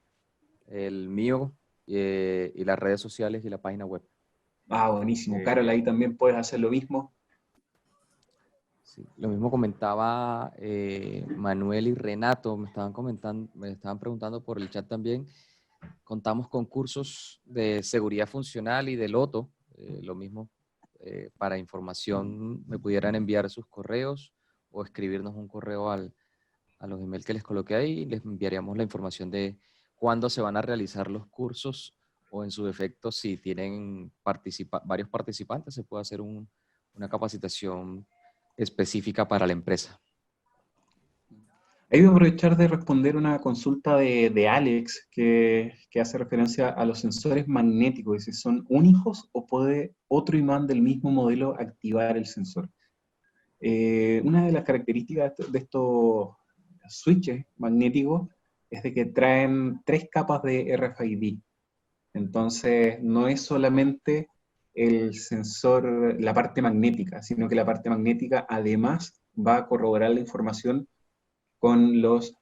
Speaker 2: el mío, y las redes sociales y la página web.
Speaker 1: Ah, buenísimo. Carol, ahí también puedes hacer lo mismo.
Speaker 2: Sí, lo mismo comentaba Manuel y Renato, me estaban preguntando por el chat también. Contamos con cursos de seguridad funcional y de Loto, lo mismo. Para información me pudieran enviar sus correos o escribirnos un correo a los emails que les coloqué ahí y les enviaríamos la información de cuándo se van a realizar los cursos o en su defecto si tienen varios participantes se puede hacer una capacitación específica para la empresa.
Speaker 1: Ahí voy a aprovechar de responder una consulta de Alex que hace referencia a los sensores magnéticos, y si son únicos o puede otro imán del mismo modelo activar el sensor. Una de las características de estos switches magnéticos es de que traen 3 capas de RFID. Entonces, no es solamente el sensor, la parte magnética, sino que la parte magnética además va a corroborar la información con los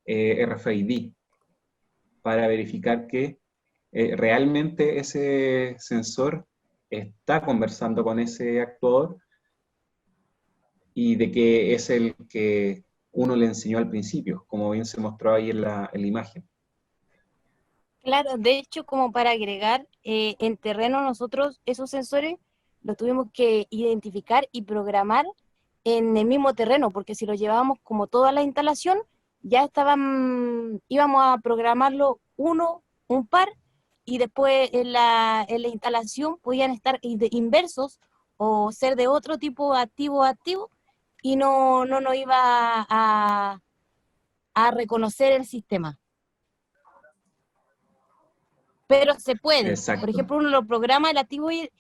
Speaker 1: RFID para verificar que realmente ese sensor está conversando con ese actuador y de que es el que uno le enseñó al principio, como bien se mostró ahí en la imagen.
Speaker 5: Claro, de hecho, como para agregar, en terreno nosotros esos sensores los tuvimos que identificar y programar en el mismo terreno, porque si lo llevábamos como toda la instalación, ya íbamos a programarlo un par, y después en la instalación podían estar inversos o ser de otro tipo activo, y no nos iba a reconocer el sistema. Pero se puede.
Speaker 1: Exacto.
Speaker 5: Por ejemplo, uno lo programa, el activo y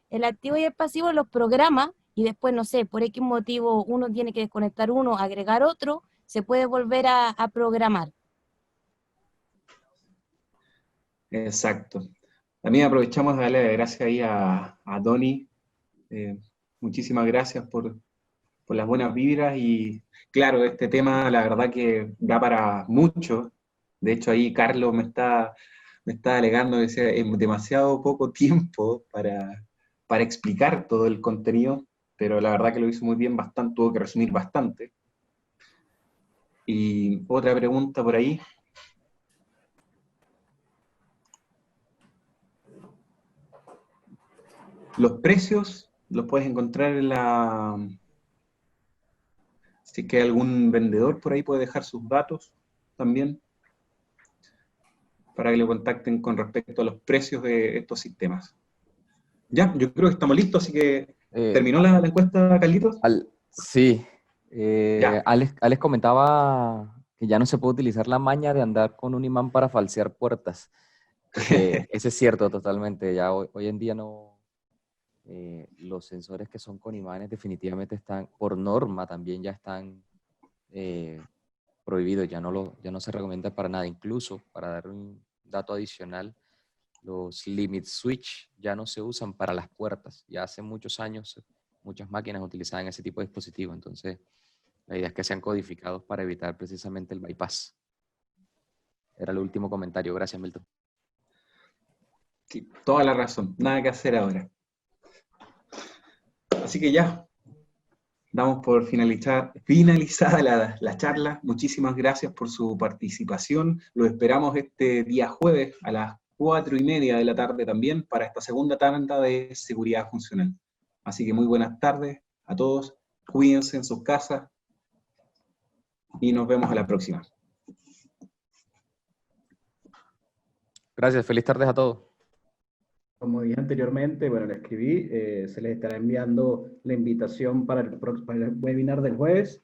Speaker 5: el pasivo los programa, y después, no sé, por X motivo uno tiene que desconectar uno, agregar otro, se puede volver a programar.
Speaker 1: Exacto. También aprovechamos de darle las gracias ahí a Donny. Muchísimas gracias por las buenas vibras y claro, este tema la verdad que da para mucho. De hecho ahí Carlos me está alegando que sea demasiado poco tiempo para explicar todo el contenido, pero la verdad que lo hizo muy bien, bastante, tuvo que resumir bastante. Y otra pregunta por ahí. Los precios los puedes encontrar en la... Si es que hay algún vendedor por ahí puede dejar sus datos también para que le contacten con respecto a los precios de estos sistemas. Ya, yo creo que estamos listos, así que ¿terminó la encuesta, Carlitos?
Speaker 2: Sí.
Speaker 1: Ya.
Speaker 2: Alex comentaba que ya no se puede utilizar la maña de andar con un imán para falsear puertas. Ese es cierto totalmente. Ya hoy en día no... los sensores que son con imanes definitivamente están, por norma también ya están prohibidos, ya no se recomienda para nada. Incluso, para dar un dato adicional, los limit switch ya no se usan para las puertas. Ya hace muchos años muchas máquinas utilizaban ese tipo de dispositivos, entonces la idea es que sean codificados para evitar precisamente el bypass. Era el último comentario. Gracias, Milton.
Speaker 1: Sí, toda la razón, nada que hacer ahora. Así que ya, damos por finalizada la charla. Muchísimas gracias por su participación. Lo esperamos este día jueves a las 4:30 de la tarde también para esta segunda tanda de seguridad funcional. Así que muy buenas tardes a todos. Cuídense en sus casas y nos vemos a la próxima.
Speaker 2: Gracias, feliz tardes a todos.
Speaker 3: Como dije anteriormente, bueno, le escribí, se les estará enviando la invitación para el webinar del jueves,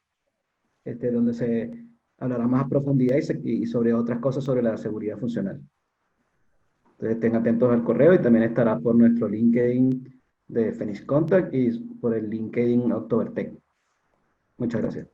Speaker 3: donde se hablará más a profundidad y sobre otras cosas sobre la seguridad funcional. Entonces estén atentos al correo y también estará por nuestro LinkedIn de Phoenix Contact y por el LinkedIn Octobertech. Muchas gracias.